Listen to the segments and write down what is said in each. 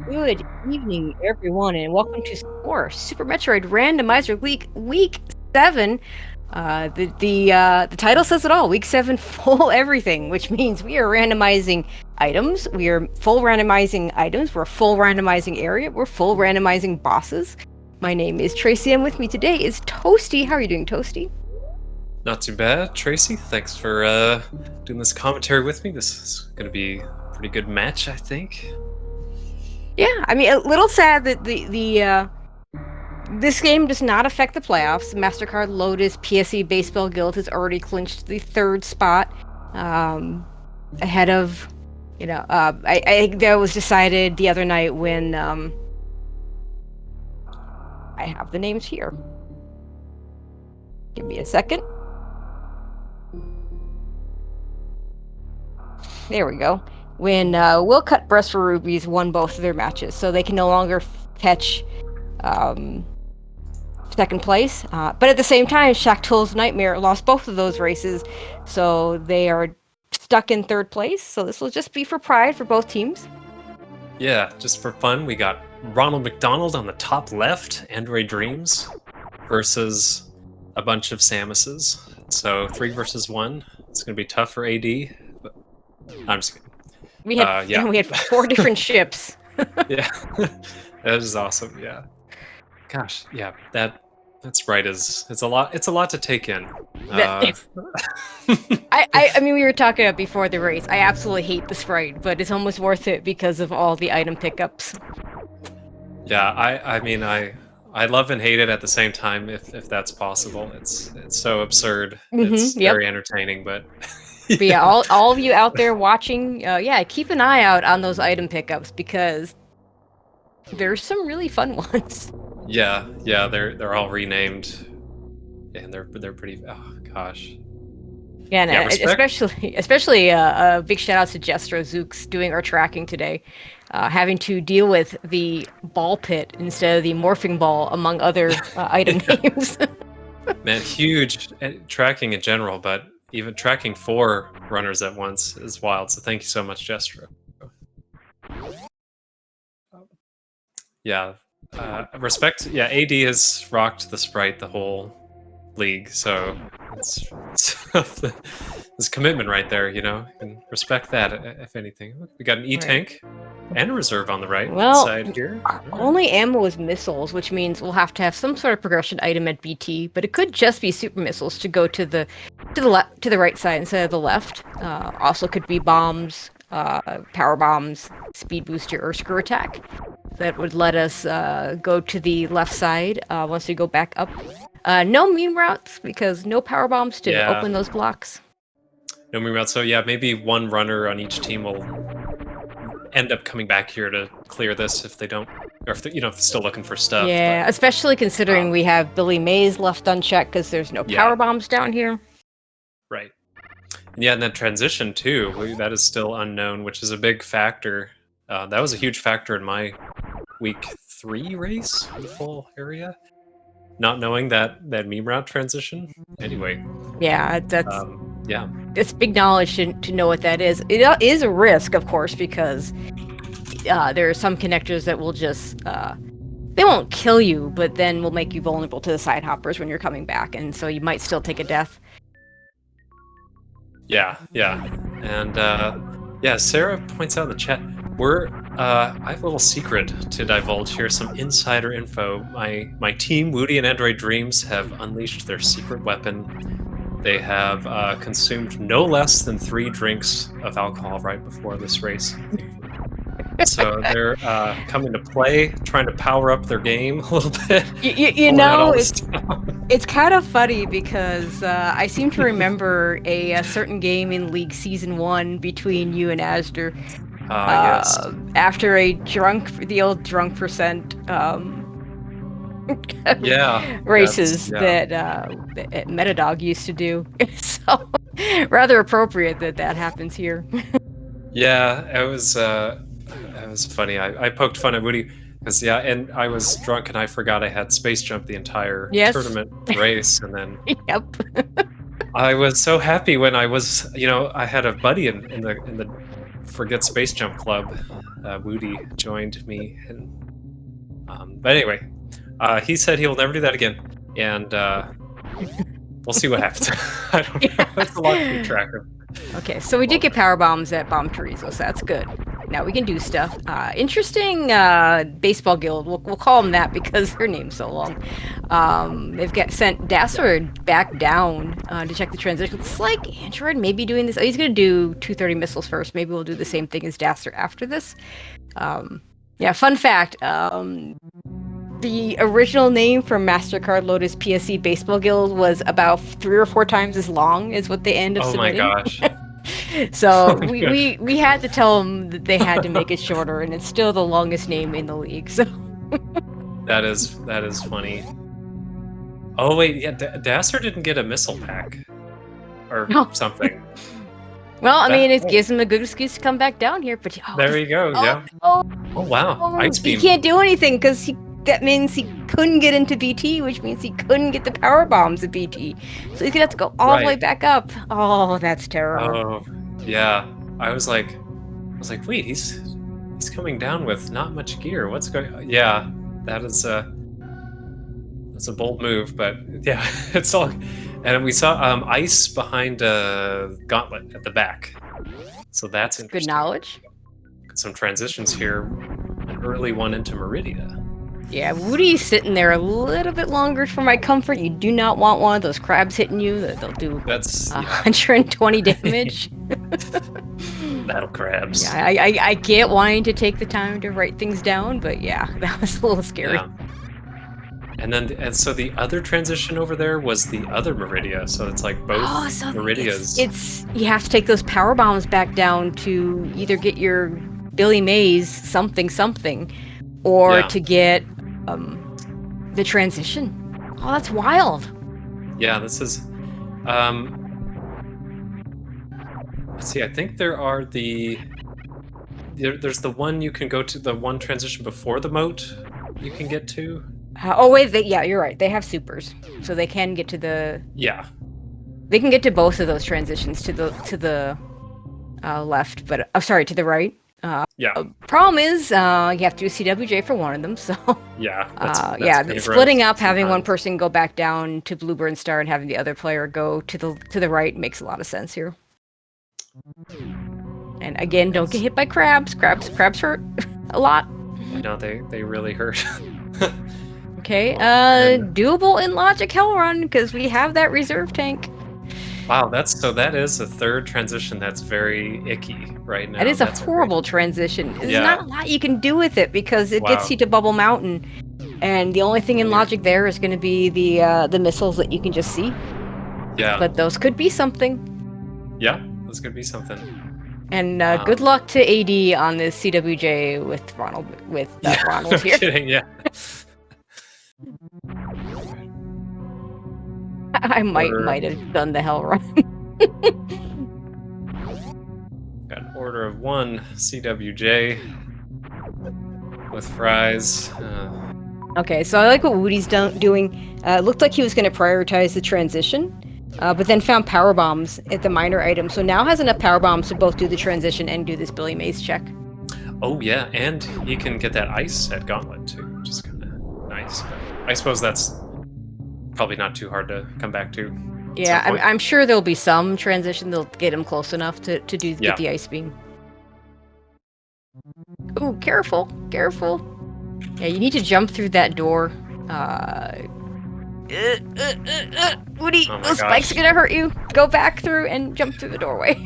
Good evening, everyone, and welcome to some more Super Metroid Randomizer Week 7. The title says it all. Week 7, full everything, which means we are randomizing items. We are full randomizing items. We're full randomizing area. We're full randomizing bosses. My name is Tracy, and with me today is Toasty. How are you doing, Toasty? Not too bad, Tracy. Thanks for doing this commentary with me. This is going to be a pretty good match, I think. Yeah, I mean, a little sad that this game does not affect the playoffs. Mastercard, Lotus, PSC Baseball Guild has already clinched the third spot, ahead of, I that was decided the other night when I have the names here. Give me a second. There we go. When Will Cut Breast for Rubies won both of their matches, so they can no longer catch second place. But at the same time, Shaktul's Nightmare lost both of those races, so they are stuck in third place. So this will just be for pride for both teams. Yeah, just for fun, we got Ronald McDonald on the top left, Android Dreams, versus a bunch of Samuses. So 3 versus 1. It's going to be tough for AD. But I'm just kidding. We had 4 different ships. Yeah, that is awesome. Yeah, gosh, yeah, that's right. It's a lot. It's a lot to take in. I mean, we were talking about before the race. I absolutely hate the sprite, but it's almost worth it because of all the item pickups. Yeah, I mean, I love and hate it at the same time. If that's possible, it's so absurd. It's very entertaining, but. But yeah, all of you out there watching, keep an eye out on those item pickups because there's some really fun ones. Yeah, they're all renamed, and they're pretty. Oh gosh. Yeah, and especially a big shout out to Jestro Zooks doing our tracking today, having to deal with the ball pit instead of the morphing ball, among other item names. Man, huge tracking in general, but even tracking 4 runners at once is wild. So thank you so much, Jestro. Yeah, respect. Yeah, AD has rocked the sprite the whole league, so it's there's commitment right there. You know, and respect that. If anything, we got an E tank and a reserve on the right side here. Only ammo is missiles, which means we'll have to have some sort of progression item at BT, but it could just be super missiles to go to the right side instead of the left. Also could be bombs, power bombs, speed booster, or screw attack. That would let us go to the left side once we go back up. No meme routes because no power bombs to open those blocks. No meme routes. So yeah, maybe one runner on each team will end up coming back here to clear this if they don't, or if they're, still looking for stuff. Yeah, but, especially considering we have Billy Mays left unchecked because there's no power bombs down here. Right. And yeah, and that transition too, that is still unknown, which is a big factor. That was a huge factor in my week 3 race, the full area. Not knowing that meme route transition. Anyway. Yeah, that's it's big knowledge to know what that is. It is a risk, of course, because there are some connectors that will just they won't kill you, but then will make you vulnerable to the side hoppers when you're coming back, and so you might still take a death. Yeah, and Sarah points out in the chat. I have a little secret to divulge here, some insider info. My team, Woody and Android Dreams, have unleashed their secret weapon. They have consumed no less than 3 drinks of alcohol right before this race. So they're coming to play, trying to power up their game a little bit. It's kind of funny because I seem to remember a certain game in League Season 1 between you and Asder. Yes. After the old drunk percent races that Metadog used to do. So rather appropriate that happens here. Yeah, it was funny. I poked fun at Woody because and I was drunk and I forgot I had space jump the entire tournament race, and then I was so happy when I was I had a buddy in the Forget Space Jump Club Woody joined me, and but anyway, he said he will never do that again, and we'll see what happens. I don't know. It's a lot to keep track of. Okay, so we did get power bombs at Bomb Chorizo, so that's good. Now we can do stuff. Interesting baseball guild. We'll call them that because their name's so long. They've sent Dastard back down to check the transition. It's like Android may be doing this. Oh, he's going to do 230 missiles first. Maybe we'll do the same thing as Dastard after this. Yeah, fun fact. The original name for Mastercard Lotus PSC Baseball Guild was about 3 or 4 times as long as what they end up submitting. Oh my gosh. So we had to tell them that they had to make it shorter, and it's still the longest name in the league. So that is funny. Oh wait, yeah, Dasser didn't get a missile pack or something. Well, I mean, it gives him a good excuse to come back down here. But there you go. Yeah. Oh wow, Ice Beam. He can't do anything because that means he couldn't get into BT, which means he couldn't get the power bombs at BT. So he's gonna have to go all the way back up. Oh, that's terrible. Oh, yeah. I was like, wait, he's coming down with not much gear. What's going on? Yeah, that's a bold move, but yeah, it's all. And we saw ice behind Gauntlet at the back. So that's interesting. Good knowledge. Some transitions here. An early one into Meridia. Yeah, Woody's sitting there a little bit longer for my comfort. You do not want one of those crabs hitting you. They'll do 120 damage. Battle crabs. Yeah, I get wanting to take the time to write things down, but yeah, that was a little scary. Yeah. And so the other transition over there was the other Meridia. So it's like both Meridias. It's you have to take those power bombs back down to either get your Billy Mays something, or to get the transition. Oh, that's wild. Yeah, this is. Let's see. I think there are there's the one you can go to, the one transition before the moat you can get to. Oh wait, yeah, you're right. They have supers, so they can get to the. Yeah. They can get to both of those transitions to the left, but sorry, to the right. Problem is, you have to do CWJ for one of them, so. Yeah. That's splitting up, having one person go back down to Blueburn Star and having the other player go to the right makes a lot of sense here. And again, don't get hit by crabs. Crabs hurt a lot. No, they really hurt. Okay, doable in Logic Hell Run because we have that reserve tank. Wow, that is a third transition that's very icky right now. It is a horrible transition. There's not a lot you can do with it because it gets you to Bubble Mountain, and the only thing in Logic there is going to be the missiles that you can just see. Yeah. But those could be something. Yeah, those could be something. And good luck to AD on this CWJ with Ronald Ronald here. Kidding, yeah. I might have done the hell run. Got an order of 1 CWJ with fries. Okay, so I like what Woody's doing. It looked like he was going to prioritize the transition, but then found power bombs at the minor item. So now has enough power bombs to both do the transition and do this Billy Mays check. Oh yeah, and he can get that ice at Gauntlet too, which is kind of nice. But I suppose that's probably not too hard to come back to. Yeah, I'm sure there'll be some transition. They'll get him close enough to get the ice beam. Ooh, careful. Yeah, you need to jump through that door. Woody, those spikes are gonna hurt you. Go back through and jump through the doorway.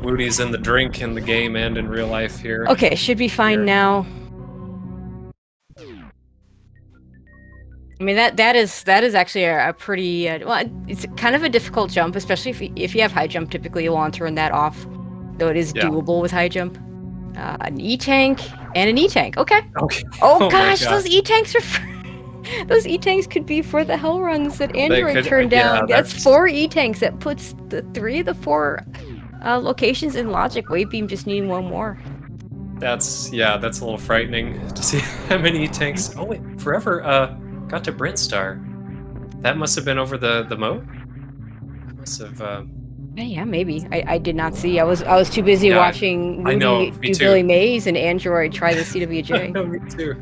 Woody's in the drink in the game and in real life here. Okay, should be fine now. I mean that is actually a pretty it's kind of a difficult jump, especially if you have high jump. Typically, you'll want to turn that off, though it is doable with high jump. An E-tank and an E-tank. Okay. Oh gosh, those E-tanks are. Those E-tanks could be for the hell runs that Android turned down. That's 4 E-tanks. That puts the 3 of the 4 locations in Logic. Wavebeam just needing one more. That's a little frightening to see how many E-tanks. Oh wait, Forever got to Brintstar. That must have been over the moat. Must have Yeah, maybe. I did not see. I was too busy Yeah, watching I know, Woody me do too. Billy Mays and Android try the I CWJ. know, me too.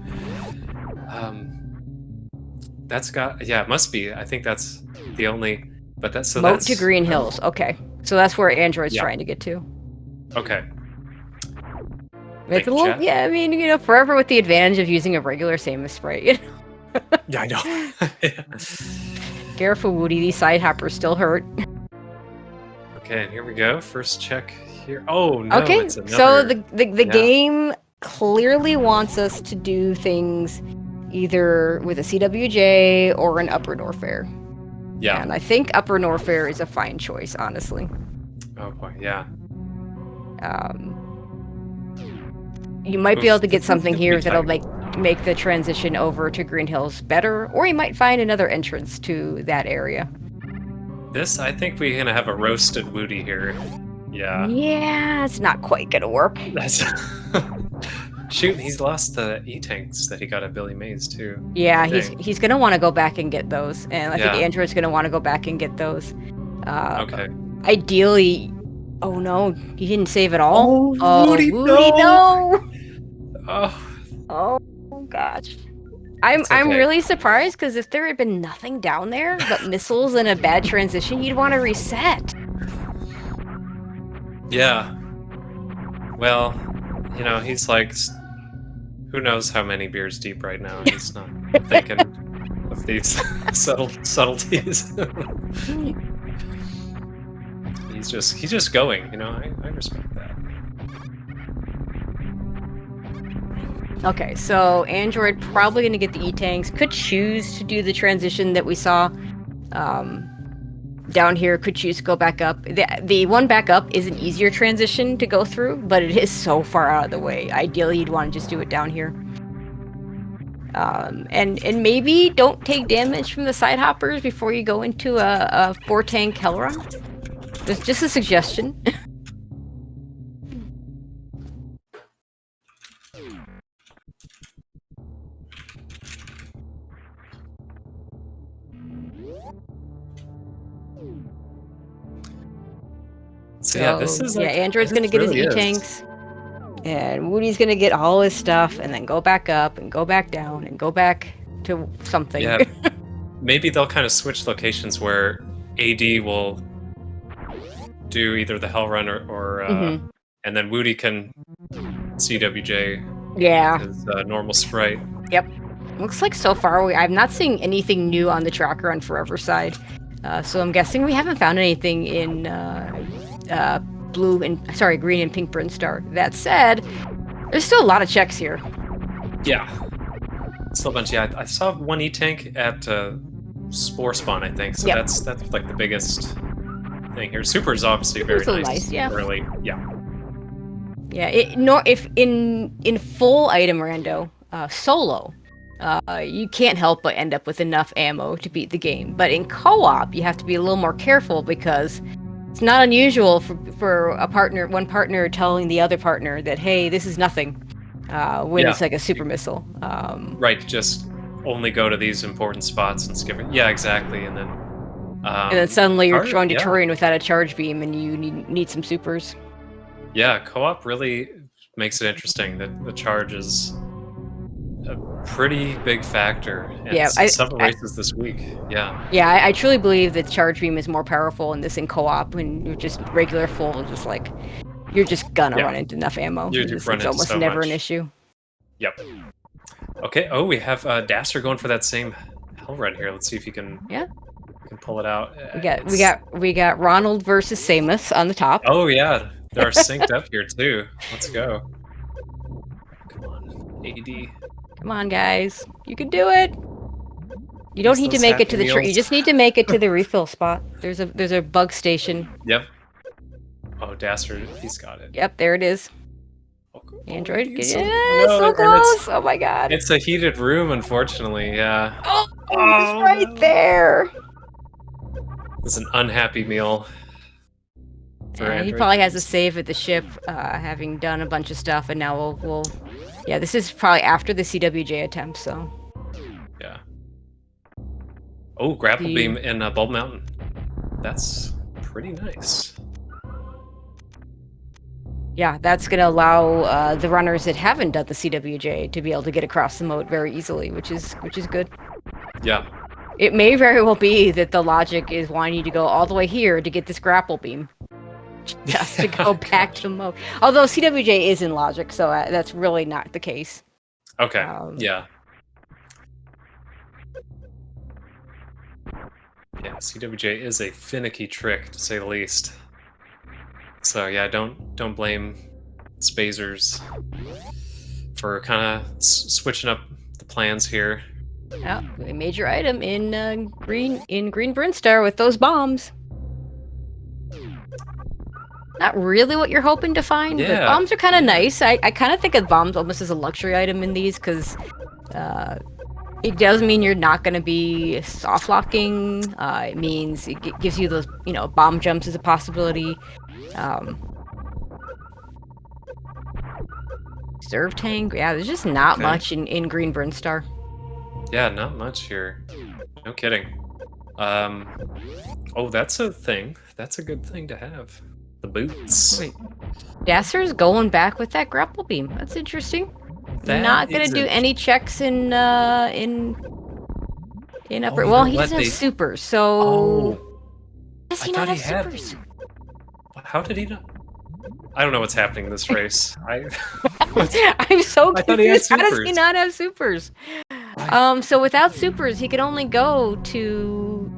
That's got, yeah, it must be. I think that's the only, but that's, so Moat to that's, Green Hills. Okay. So that's where Android's yeah, trying to get to. okay. It's Thank a you, little, chat. yeah, I mean, forever with the advantage of using a regular Samus spray. Yeah, I know. Yeah. Careful, Woody. These side hoppers still hurt. Okay, and here we go. First check here. Oh no, Okay, it's so another. the Yeah, game clearly wants us to do things either with a CWJ or an Upper Norfair. yeah. And I think Upper Norfair is a fine choice, honestly. Oh boy, yeah. Um, you might be able Oof, to get this is something gonna be here that'll tight. make the transition over to Green Hills better, or you might find another entrance to that area. This, I think we're gonna have a roasted Woody here. Yeah, Yeah, it's not quite gonna work. that's. Shoot, he's lost the E-tanks that he got at Billy Mays too. Yeah, Dang. he's gonna want to go back and get those, and I think Yeah. Android's gonna want to go back and get those. Okay. Ideally, oh no, he didn't save it all. Oh, Woody, no! Oh, Oh gosh. I'm it's okay. really surprised because if there had been nothing down there but missiles and a bad transition, you'd want to reset. Yeah. Well, he's like, who knows how many beers deep right now. He's not thinking of these subtleties. He's just going. I respect that. Okay, so Android probably going to get the E-tanks. Could choose to do the transition that we saw down here. Could choose to go back up. The one back up is an easier transition to go through, but it is so far out of the way. Ideally, you'd want to just do it down here. And maybe don't take damage from the side hoppers before you go into a 4-tank hell run. It's just a suggestion. So yeah, this is like, Android's gonna this get his really is. E-tanks, and Woody's gonna get all his stuff, and then go back up, and go back down, and go back to something. Yeah, maybe they'll kind of switch locations where AD will do either the Hell Run or and then Woody can CWJ Yeah. his normal sprite. Yep. Looks like so far I'm not seeing anything new on the tracker on Forever side. So I'm guessing we haven't found anything in green and pink Brinstar. That said, there's still a lot of checks here. Yeah. Still a bunch. Yeah, I saw one E-tank at Spore Spawn, I think. So Yep. that's like the biggest thing here. Super is obviously very Super nice. nice, yeah. Really, yeah. Yeah. If in full item rando solo, you can't help but end up with enough ammo to beat the game. But in co-op, you have to be a little more careful because it's not unusual for one partner telling the other partner that, hey, this is nothing, when it's like a super missile. Right, just only go to these important spots and skip it. Yeah, exactly. And then Suddenly you're going to terrain without a charge beam and you need some supers. Yeah, co-op really makes it interesting. That the charge is a pretty big factor in several races this week. Yeah. Yeah, I truly believe that charge beam is more powerful in co-op when you're just regular full, just like you're just gonna run into enough ammo. It's almost never an issue. Yep. Okay. Oh, we have Dasser going for that same hell run here. Let's see if he can. Yeah. Can pull it out. We got Ronald versus Samus on the top. Oh yeah, they're synced up here too. Let's go. Come on, AD. Come on, guys. You can do it. You don't need to make it to the tree. You just need to make it to the refill spot. There's a bug station. Yep. Oh, Dasser, he's got it. Yep, there it is. Android, so close. Oh my god. It's a heated room, unfortunately. Yeah. Oh, it's right there. It's an unhappy meal. He probably has a save at the ship, having done a bunch of stuff, and now we'll. Yeah, this is probably after the CWJ attempt, so. Yeah. Oh, grapple beam in Bulb Mountain. That's pretty nice. Yeah, that's going to allow the runners that haven't done the CWJ to be able to get across the moat very easily, which is good. Yeah. It may very well be that the logic is wanting you to go all the way here to get this grapple beam, just to go back to the moat. Although CWJ is in logic, so that's really not the case. Okay. Yeah. Yeah, CWJ is a finicky trick, to say the least. So yeah, don't blame Spazers for kind of switching up the plans here. Yeah, a major item in green Brinstar with those bombs. Not really what you're hoping to find, but bombs are kind of nice. I kind of think of bombs almost as a luxury item in these, because it does mean you're not going to be soft locking. It means it gives you those, bomb jumps as a possibility. Reserve tank. Yeah, there's just not much in green Brinstar. Yeah, not much here. No kidding. Oh, that's a thing. That's a good thing to have. The boots. Wait. Dasser's going back with that grapple beam. That's interesting. Not gonna do any checks in upper. Well, he doesn't have supers, so does he not have supers? How did he not? I don't know what's happening in this race. I'm so confused. How does he not have supers? So without supers, he could only go to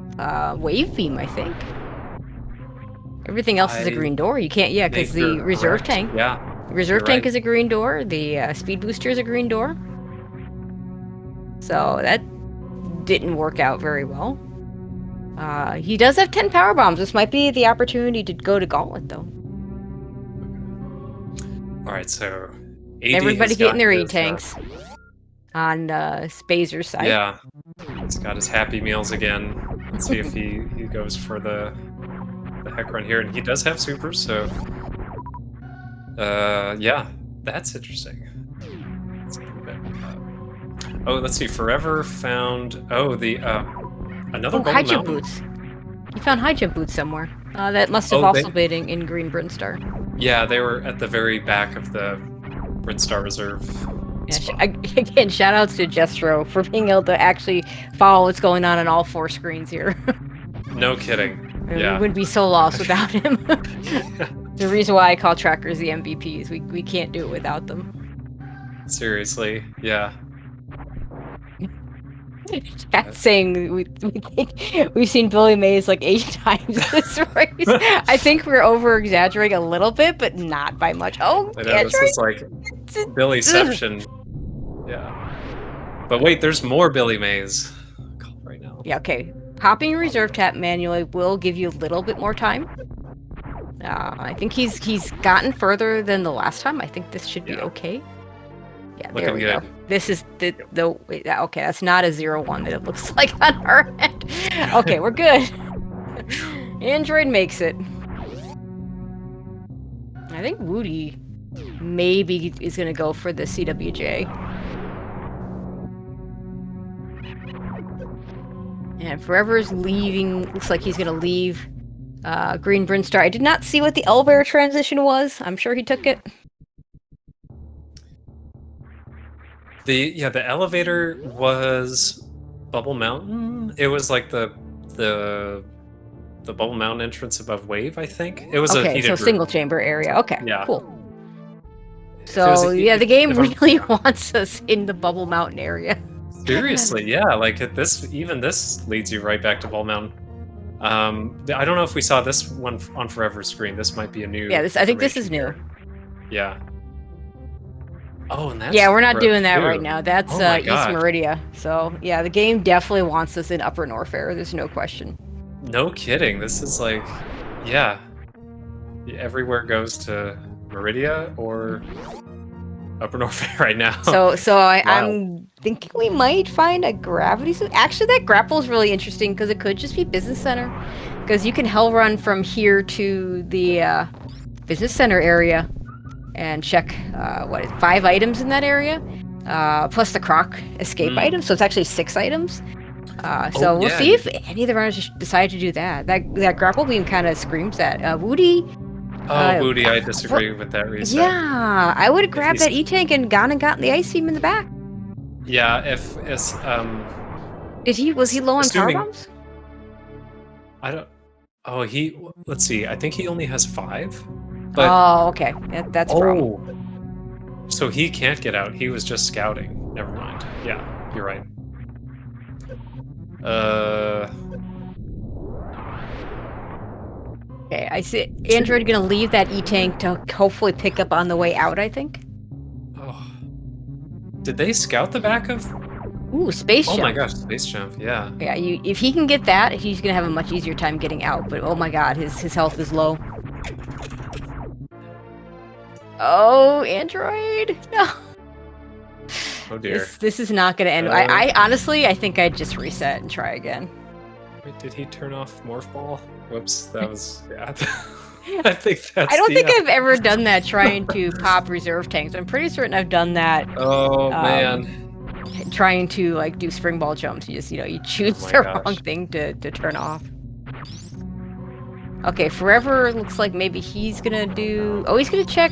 wave beam, I think. Everything else is a green door. You can't, because the reserve tank. Yeah. Reserve tank is a green door. The speed booster is a green door. So that didn't work out very well. He does have 10 power bombs. This might be the opportunity to go to Gauntlet, though. All right, so everybody getting their E-tanks on Spazer's side. Yeah, he's got his Happy Meals again. Let's see if he goes for the heck run here, and he does have supers, so yeah, that's interesting. Oh, let's see. Forever found another golden high jump mountain. boots. You found high jump boots somewhere. That must have also been in green Brinstar. Yeah, they were at the very back of the Brinstar Reserve. Yeah, again, shout outs to Jestro for being able to actually follow what's going on all 4 screens here. No kidding. Yeah. We wouldn't be so lost without him. The reason why I call trackers the MVPs. We can't do it without them. Seriously, yeah. Chat's saying we've seen Billy Mays like 8 times this race. I think we're over exaggerating a little bit, but not by much. Oh, I know, this is like Billyception. Yeah. But wait, there's more Billy Mays. Right now. Yeah, okay. Hopping reserve tap manually will give you a little bit more time. I think he's gotten further than the last time. I think this should be okay. Yeah, there we go. This is the okay, that's not a 0-1 that it looks like on our end. Okay, we're good. Android makes it. I think Woody maybe is going to go for the CWJ. And Forever's leaving. Looks like he's going to leave Green Brinstar. I did not see what the elevator transition was. I'm sure he took it. The elevator was Bubble Mountain. It was like the Bubble Mountain entrance above Wave, I think. It was a heated room. Single chamber area. Okay, yeah. Cool. So the game really wants us in the Bubble Mountain area. Seriously, yeah. Like this leads you right back to Bubble Mountain. I don't know if we saw this one on Forever's screen. This might be a new. Yeah, I think this is new. Yeah. Oh, and that's we're not doing that right now. That's East Meridia. So yeah, the game definitely wants us in Upper Norfair. There's no question. No kidding. This is like, yeah. Everywhere goes to Meridia or Upper Norfair right now. So I'm thinking we might find a gravity suit. Actually, that grapple is really interesting because it could just be Business Center. Because you can hell run from here to the Business Center area and check 5 items in that area, plus the Croc escape item. So it's actually 6 items. So Oh, we'll yeah. see if any of the runners decide to do that. That grapple beam kind of screams that. Woody, Oh, Woody, I for, disagree with that reset. yeah, I would have If grabbed he's that E-tank and gone and gotten the ice beam in the back. Yeah, if it's Was he low on power assuming bombs? I don't. Oh, let's see. I think he only has 5. But Oh, okay. That's a problem. oh, so he can't get out. He was just scouting. Never mind. Yeah, you're right. Okay, I see. Android gonna leave that E-tank to hopefully pick up on the way out, I think. Oh, did they scout the back of? Ooh, space Oh jump. my gosh, space jump. Yeah. Yeah, if he can get that, he's gonna have a much easier time getting out. But oh my god, his health is low. Oh, Android! No. Oh dear. This is not gonna end. I honestly, I think I'd just reset and try again. Wait, did he turn off morph ball? Whoops, that was yeah. I think that's. I don't think I've ever done that trying to pop reserve tanks. I'm pretty certain I've done that. Oh man. Trying to like do spring ball jumps. You just you choose Oh my the gosh. wrong thing to turn off. Okay, Forever looks like maybe he's gonna do. Oh, he's gonna check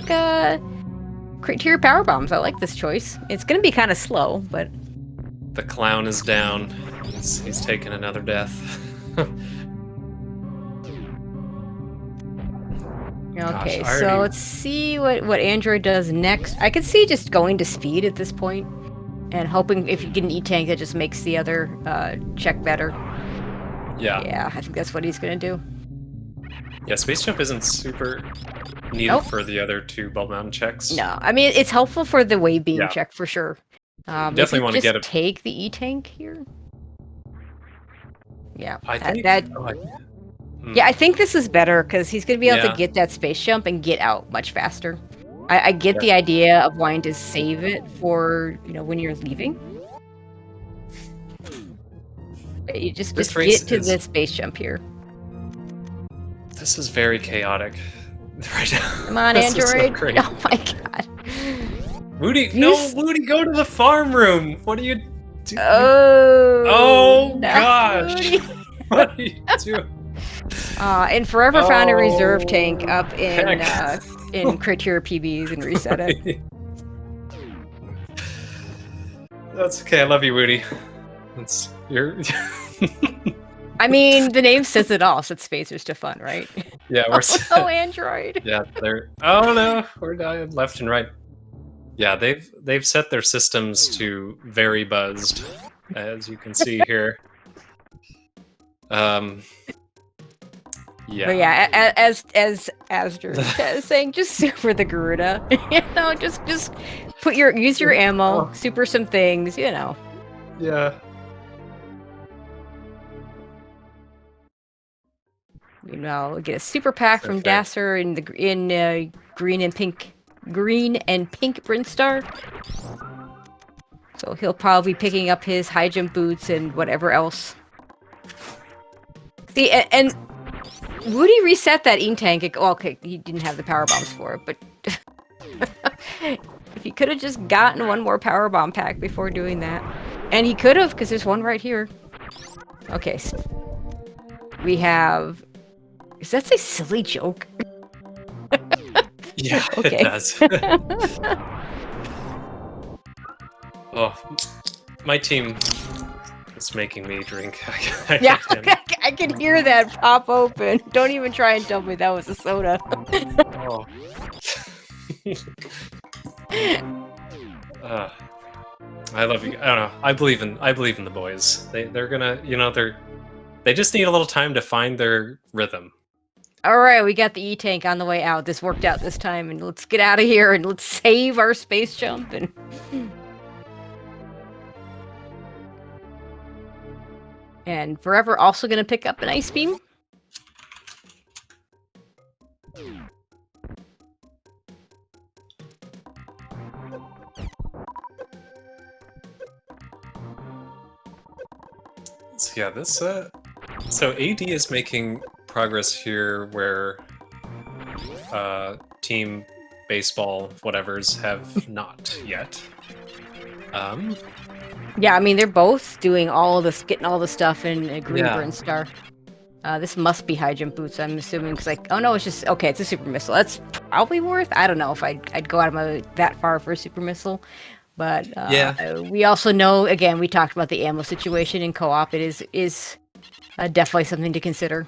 criteria power bombs. I like this choice. It's gonna be kind of slow, but The clown is down. He's taken another death. okay. Gosh, So let's see what Android does next. I could see just going to speed at this point, and hoping if you get an E-tank that just makes the other check better. Yeah. Yeah, I think that's what he's gonna do. Yeah, space jump isn't super needed Nope. for the other 2 Bubble Mountain checks. No, I mean it's helpful for the wave beam Yeah. check for sure. Definitely want to get it. Take the E-tank here. Yeah, I think yeah, I think this is better because he's gonna be able Yeah. to get that space jump and get out much faster. I get the idea of wanting to save it for when you're leaving. But you just race get to is- the space jump here. This is very chaotic right now. Come on, This is so Android! great. Oh my god! Woody, He's- no, Woody, go to the farm room. What are you doing? Oh! Oh, no, gosh. Woody. What are you doing? And Forever found a reserve Oh, tank up in heck. in criteria PBs and reset it. That's okay. I love you, Woody. You're. I mean, the name says it all. So it's Spazers to fun, right? Yeah, we're. Oh, Android. Yeah, they're. Oh no, we're dying left and right. Yeah, they've set their systems to very buzzed, as you can see here. Yeah. But yeah, as Asger is saying, just super the Garuda. Just use your ammo, super some things, Yeah. Get a super pack from Okay. Dasser in green and pink Brinstar. So he'll probably be picking up his high jump boots and whatever else. See, and Woody reset that E-tank. Well, okay, he didn't have the power bombs for it, but if he could have just gotten one more power bomb pack before doing that, and he could have, because there's one right here. Okay, so we have. Does that say silly joke? Yeah, Okay. it does. Oh, my team is making me drink. Yeah, I can hear that pop open. Don't even try and tell me that was a soda. Oh. I love you. I don't know. I believe in the boys. They're gonna, they just need a little time to find their rhythm. All right, we got the E-tank on the way out. This worked out this time, and let's get out of here and let's save our space jump. And Forever also gonna pick up an ice beam. So yeah, this so AD is making progress here where team baseball whatevers have not yet. Yeah, I mean they're both doing all of this, getting all the stuff in a green Yeah. burn star. This must be high jump boots, I'm assuming, because oh no, it's just okay. It's a super missile. That's probably worth. I don't know if I'd go out of my that far for a super missile, but Yeah. we also know again we talked about the ammo situation in co-op. It is definitely something to consider.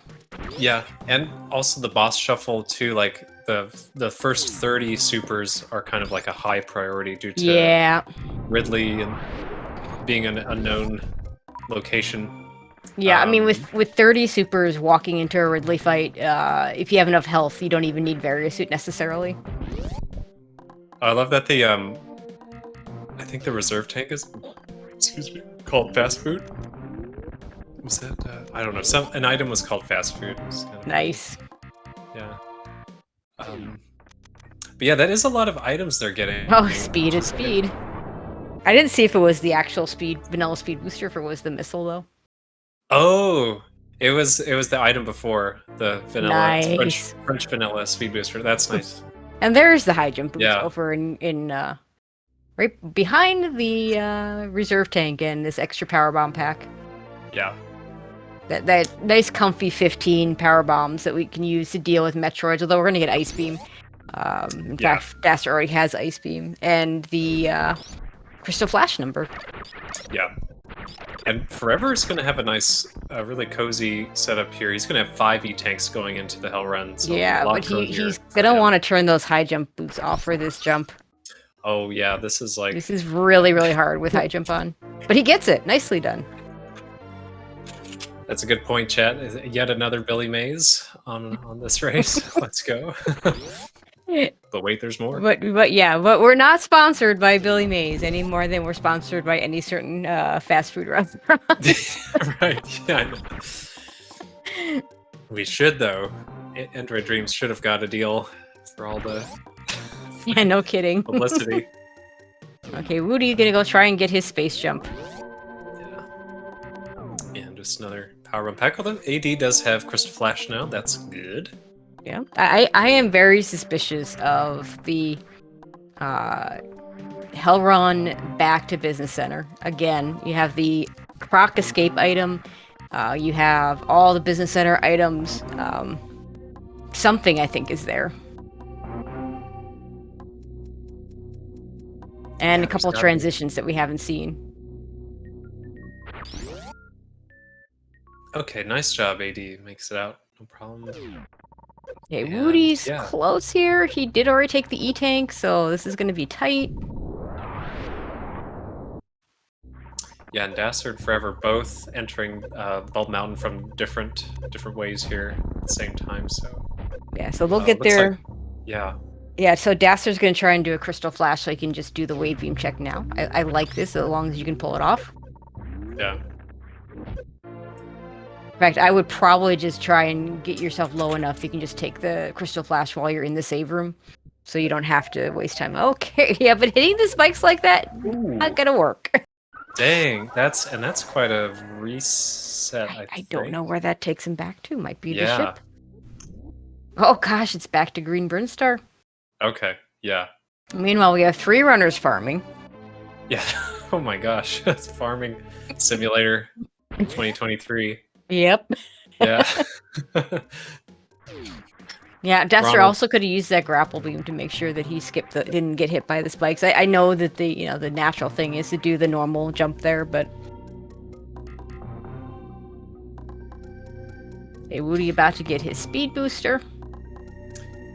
Yeah, and also the boss shuffle too. Like the first 30 supers are kind of like a high priority due to Yeah, Ridley and being an unknown location. yeah. I mean, with 30 supers walking into a Ridley fight, if you have enough health, you don't even need Various Suit necessarily. I love that the I think the reserve tank is, excuse me, called fast food. Was that I don't know. An item was called fast food. It was kind of Nice. yeah. But yeah, that is a lot of items they're getting. Oh, speed is speed. I didn't see if it was the actual vanilla speed booster, if it was the missile though. Oh, it was the item before the vanilla Nice. French vanilla speed booster. That's nice. And there's the high jump boost Yeah. over in right behind the reserve tank and this extra power bomb pack. Yeah. That nice comfy 15 power bombs that we can use to deal with Metroids, although we're gonna get Ice Beam. In fact, Daster already has Ice Beam and the Crystal Flash number. Yeah. And Forever is going to have a nice, really cozy setup here. He's going to have 5 E-tanks going into the Hell Run. So Yeah, but he's gonna want to turn those high jump boots off for this jump. Oh yeah, this is like... This is really, really hard with high jump on. But he gets it. Nicely done. That's a good point, chat. Yet another Billy Mays on this race. Let's go. But wait, there's more. But we're not sponsored by Billy Mays any more than we're sponsored by any certain fast food restaurant. Right, yeah, I know. We should, though. Android Dreams should have got a deal for all the Yeah, no kidding. publicity. Okay, Woody's gonna go try and get his space jump. Yeah. And just another power run pack. Although AD does have Crystal Flash now, that's good. Yeah, I am very suspicious of the Hell Run back to Business Center. Again, you have the Croc escape item. You have all the Business Center items. Something I think is there. And a couple transitions that we haven't seen. Okay, nice job, AD. Makes it out. No problem. Okay, And, Woody's yeah. close here. He did already take the E-Tank, so this is going to be tight. Yeah, and Dastard Forever both entering Bulb Mountain from different ways here at the same time. So Yeah, so they'll get looks there. like- yeah. Yeah, so Dastard's going to try and do a Crystal Flash so he can just do the wave beam check now. I like this as long as you can pull it off. Yeah. In fact, I would probably just try and get yourself low enough you can just take the Crystal Flash while you're in the save room. So you don't have to waste time. Okay, yeah, but hitting the spikes like that, not gonna work. Dang, that's quite a reset. I don't know where that takes him back to. Might be the Yeah. ship. Oh gosh, it's back to Green Burnstar. Okay, yeah. Meanwhile, we have 3 runners farming. Yeah. Oh my gosh, that's Farming Simulator 2023. Yep. Yeah. Yeah, Dester Ronald. also could have used that grapple beam to make sure that he didn't get hit by the spikes. I know that the natural thing is to do the normal jump there, but hey, Woody about to get his speed booster.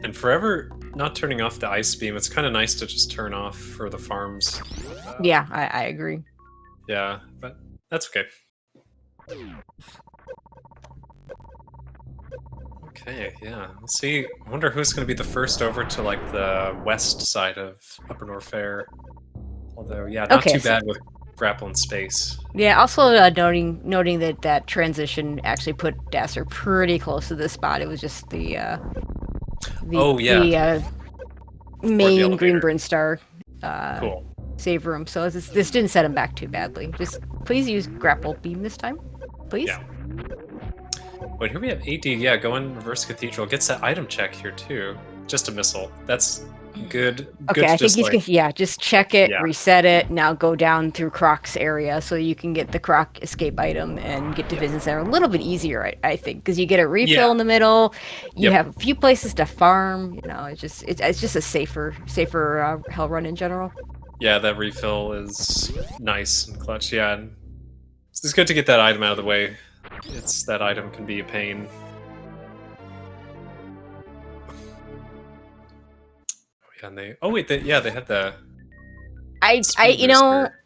And Forever not turning off the ice beam. It's kind of nice to just turn off for the farms. Yeah, I agree. Yeah, but that's okay. Okay, yeah. Let's see. I wonder who's going to be the first over to like the west side of Upper North Fair. Although, yeah, not Okay, too so- bad with grapple in space. Yeah, also noting that transition actually put Dasser pretty close to this spot. It was just the Oh, yeah. main elevator. Green Burnstar Cool. save room. So this didn't set him back too badly. Just please use grapple beam this time, please. Yeah. Wait, here we have AD. Yeah, go in reverse cathedral. Gets that item check here too. Just a missile. That's Good. Okay, Good I to think just he's like. gonna, yeah, just check it, Yeah. reset it. Now go down through Croc's area so you can get the Croc escape item and get to Yeah. Vision Center a little bit easier, I think, because you get a refill Yeah. in the middle. You Yep. have a few places to farm. You know, it's just a safer hell run in general. Yeah, that refill is nice and clutch. Yeah, and it's good to get that item out of the way. It's that item can be a pain. Yeah, and they. Oh wait, they had the speed You know, booster.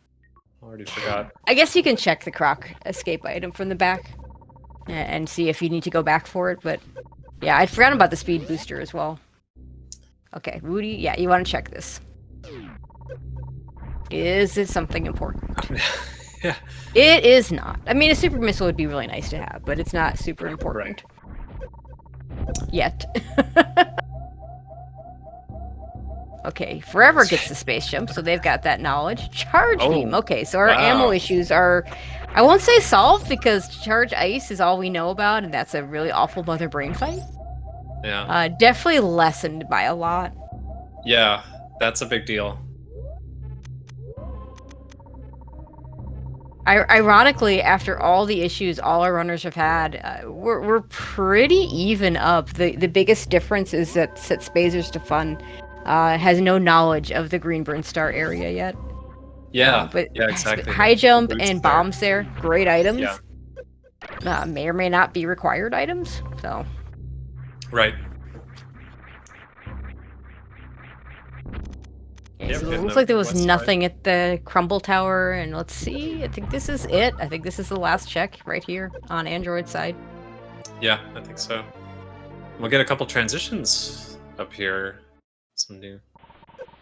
Already forgot. I guess you can check the Croc escape item from the back and see if you need to go back for it. But yeah, I'd forgotten about the speed booster as well. Okay, Woody, yeah, you want to check this. Is it something important? Yeah. It is not. I mean, a super missile would be really nice to have, but it's not super important. Yet. Okay, Forever gets the space jump, so they've got that knowledge. Charge beam. Okay, so our ammo issues are, I won't say solved because charge ice is all we know about, and that's a really awful mother brain fight. Yeah. Definitely lessened by a lot. Yeah, that's a big deal. Ironically, after all the issues all our runners have had, we're pretty even up. The biggest difference is that Spazers to Fun has no knowledge of the Green Burn Star area yet. Yeah, But yeah, exactly. high jump The and there. bombs there, great items. Yeah. May or may not be required items. So Right. yeah, so it looks like there was nothing at the Crumble Tower, and let's see. I think this is it. I think this is the last check right here on Android side. Yeah, I think so. We'll get a couple transitions up here. Some new.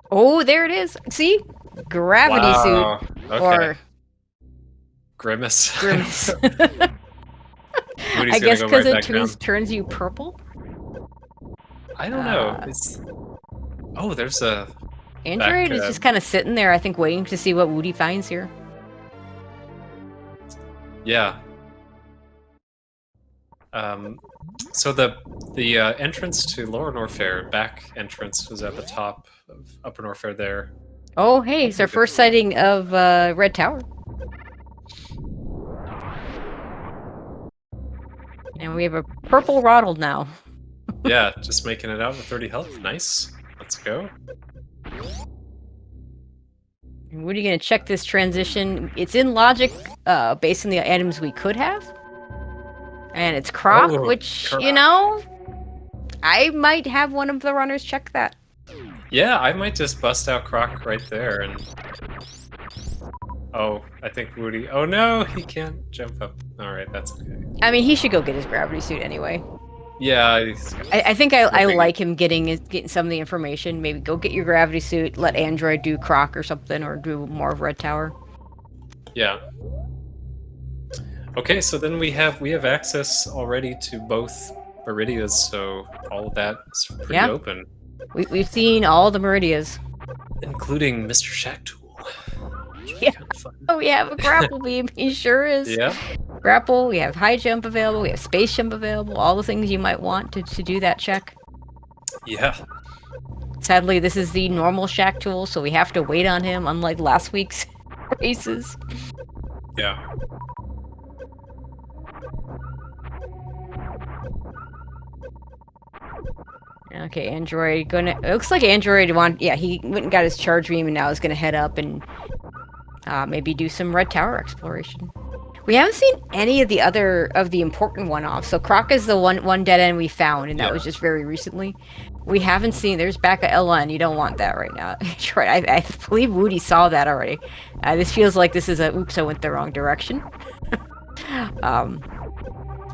Oh, there it is. See? Gravity suit. Okay. Or Grimace. Grimace. I guess because it turns you purple? I don't know. Oh, there's a... Android is just kind of sitting there, I think, waiting to see what Woody finds here. Yeah. So the entrance to Lower Norfair, back entrance, was at the top of Upper Norfair there. Oh, hey, it's our first sighting of Red Tower. And we have a purple Ronald now. Yeah, just making it out with 30 health. Nice. Let's go. And what are you going to check this transition? It's in logic based on the items we could have. And it's Croc, which, you know, I might have one of the runners check that. Yeah, I might just bust out Croc right there and... Oh, I think Woody... Oh no, he can't jump up. Alright, that's okay. I mean, he should go get his gravity suit anyway. Yeah, I think I like him getting some of the information. Maybe go get your gravity suit, let Android do Croc or something, or do more of Red Tower. Yeah. Okay, so then we have access already to both Meridias, so all of that is pretty open. We've seen all the Meridias. Including Mr. Shack Tool. Yeah. Oh, we have a grapple beam. He sure is. Yeah. Grapple, we have high jump available, we have space jump available, all the things you might want to do that check. Yeah. Sadly, this is the normal Shack Tool, so we have to wait on him, unlike last week's races. Yeah. Okay, Android gonna... It looks like Android he went and got his charge beam and now is gonna head up and maybe do some Red Tower exploration. We haven't seen any of the important one-offs. So Croc is the one dead end we found, and that was just very recently. We haven't seen... There's back at LN. You don't want that right now. Right, I believe Woody saw that already. This feels like this is a oops, I went the wrong direction.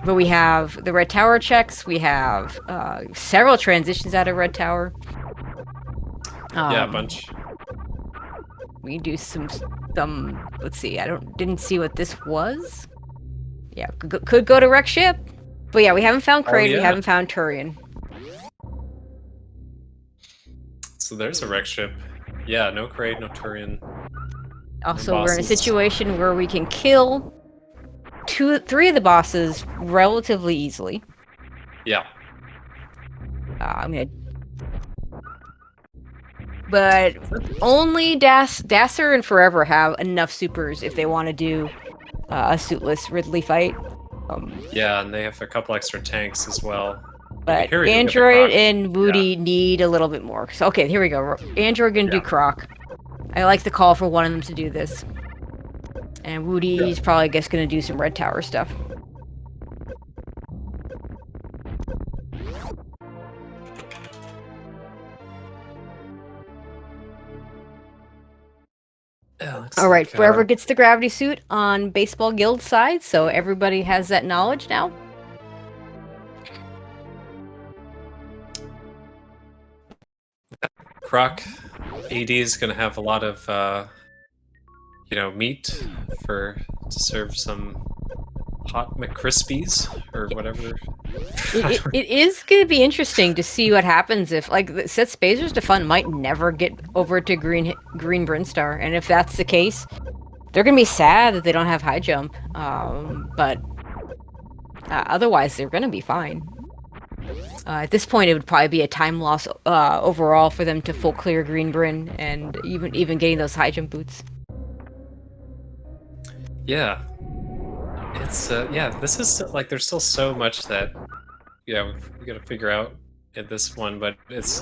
But we have the Red Tower checks. We have several transitions out of Red Tower. Yeah, a bunch. We do some. Let's see. Didn't see what this was. Yeah, could go to wreck ship. But yeah, we haven't found Kraid. We haven't found Turian. So there's a wreck ship. Yeah, no Kraid, no Turian. Also, we're in a situation where we can kill 3 of the bosses relatively easily. Yeah. I'm gonna But only Dasser and Forever have enough supers if they want to do a suitless Ridley fight. Yeah, and they have a couple extra tanks as well. Okay, But here we go. We got the Android Croc. and Woody need a little bit more. So, okay, here we go. Android gonna do Yeah. Croc. I like the call for one of them to do this. And Woody's probably just gonna do some Red Tower stuff. Yeah, All right, Forever gets the gravity suit on Baseball Guild side, so everybody has that knowledge now. Croc AD is going to have a lot of, meat to serve some hot McCrispies or whatever. It is going to be interesting to see what happens if, like, set Spazers to Fun might never get over to Green Brinstar, and if that's the case, they're going to be sad that they don't have high jump. But otherwise, they're going to be fine. At this point, it would probably be a time loss overall for them to full clear Green Bryn and even getting those high jump boots. Yeah. It's, this is, like, there's still so much that, we gotta figure out in this one, but it's...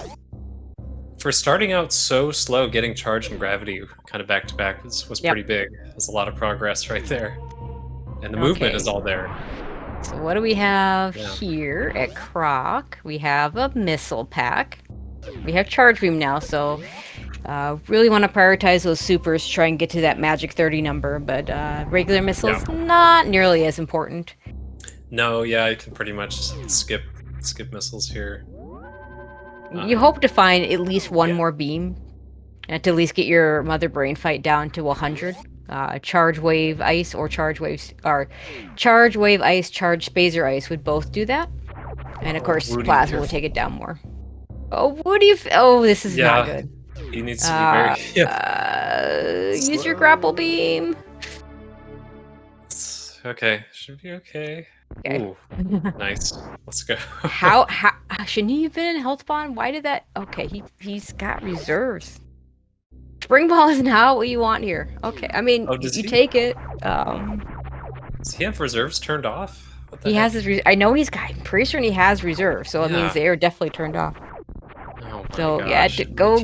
For starting out so slow, getting charge and gravity kind of back-to-back was pretty big. There's a lot of progress right there. And the movement is all there. So what do we have here at Croc? We have a missile pack. We have charge beam now, so really want to prioritize those supers to try and get to that magic 30 number, but regular missiles not nearly as important. No, yeah, you can pretty much skip missiles here. You hope to find at least one more beam to at least get your Mother Brain fight down to 100. Charge Wave Ice or Charge Wave Ice, Charge Spazer Ice would both do that. And of course, Woody Plasma would take it down more. Oh, Woody! Oh, this is not good. He needs to be very... use your grapple beam. Okay, should be okay. Okay. Ooh, nice. Let's go. How shouldn't he have been in health bond? Why did that? Okay, he's got reserves. Spring ball is not what you want here. Okay, I mean you take it. Does he have reserves turned off? He has his. I know he's got. I'm pretty sure he has reserves, so it means they are definitely turned off. Oh my So gosh. go.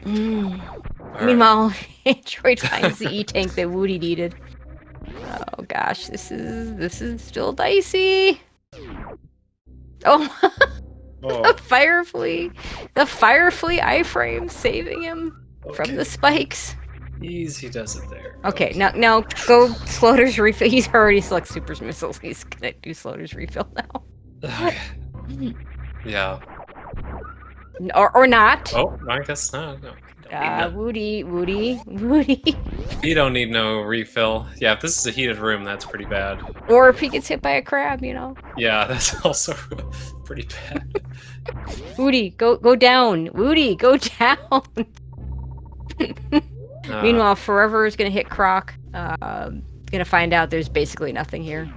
Meanwhile, Android finds the E-tank that Woody needed. Oh gosh, this is still dicey. Oh, the Firefly iframe saving him from the spikes. Easy does it there. Okay, now go Slaughter's refill. He's already select Super's missiles. He's gonna do Slaughter's refill now. Yeah. Or not. Oh, I guess not. No. Woody. You don't need no refill. Yeah, if this is a heated room, that's pretty bad. Or if he gets hit by a crab, Yeah, that's also pretty bad. Woody, go down. Woody, go down. Meanwhile, Forever is gonna hit Croc. Gonna find out there's basically nothing here.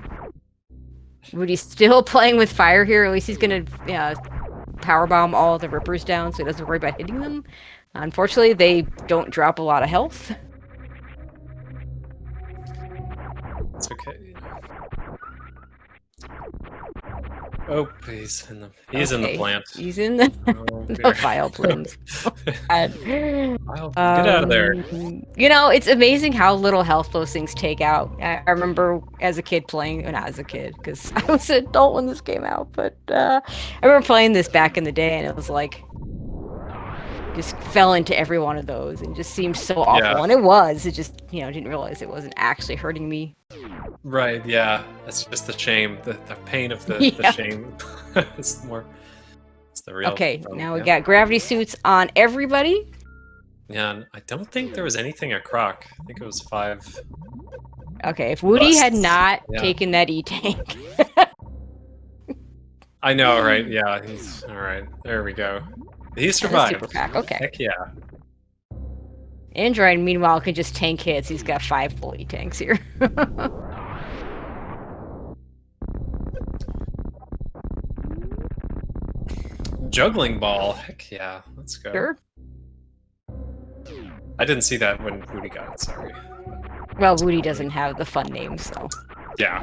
Woody's still playing with fire here. At least he's gonna powerbomb all the Rippers down, so he doesn't worry about hitting them. Unfortunately, they don't drop a lot of health. It's okay. Oh, he's in the plant. He's in the, the vial plumes. Get out of there. It's amazing how little health those things take out. I remember as a kid playing, not as a kid, because I was an adult when this came out, but I remember playing this back in the day, and it was like, just fell into every one of those and just seemed so awful. Yeah. And it was. It just, didn't realize it wasn't actually hurting me. Right, yeah. That's just the shame. The pain of the shame. It's the real problem. Now we got gravity suits on everybody. Yeah, and I don't think there was anything at Croc. I think it was 5. Okay, if Woody had not taken that E-tank. I know, right? Yeah, he's... Alright, there we go. He survived. Super pack. Okay. Heck yeah. Android, meanwhile, can just tank hits. He's got 5 full E-tanks here. Juggling ball. Heck yeah. Let's go. Sure. I didn't see that when Woody got it. Sorry. Well, Woody doesn't have the fun name, so. Yeah.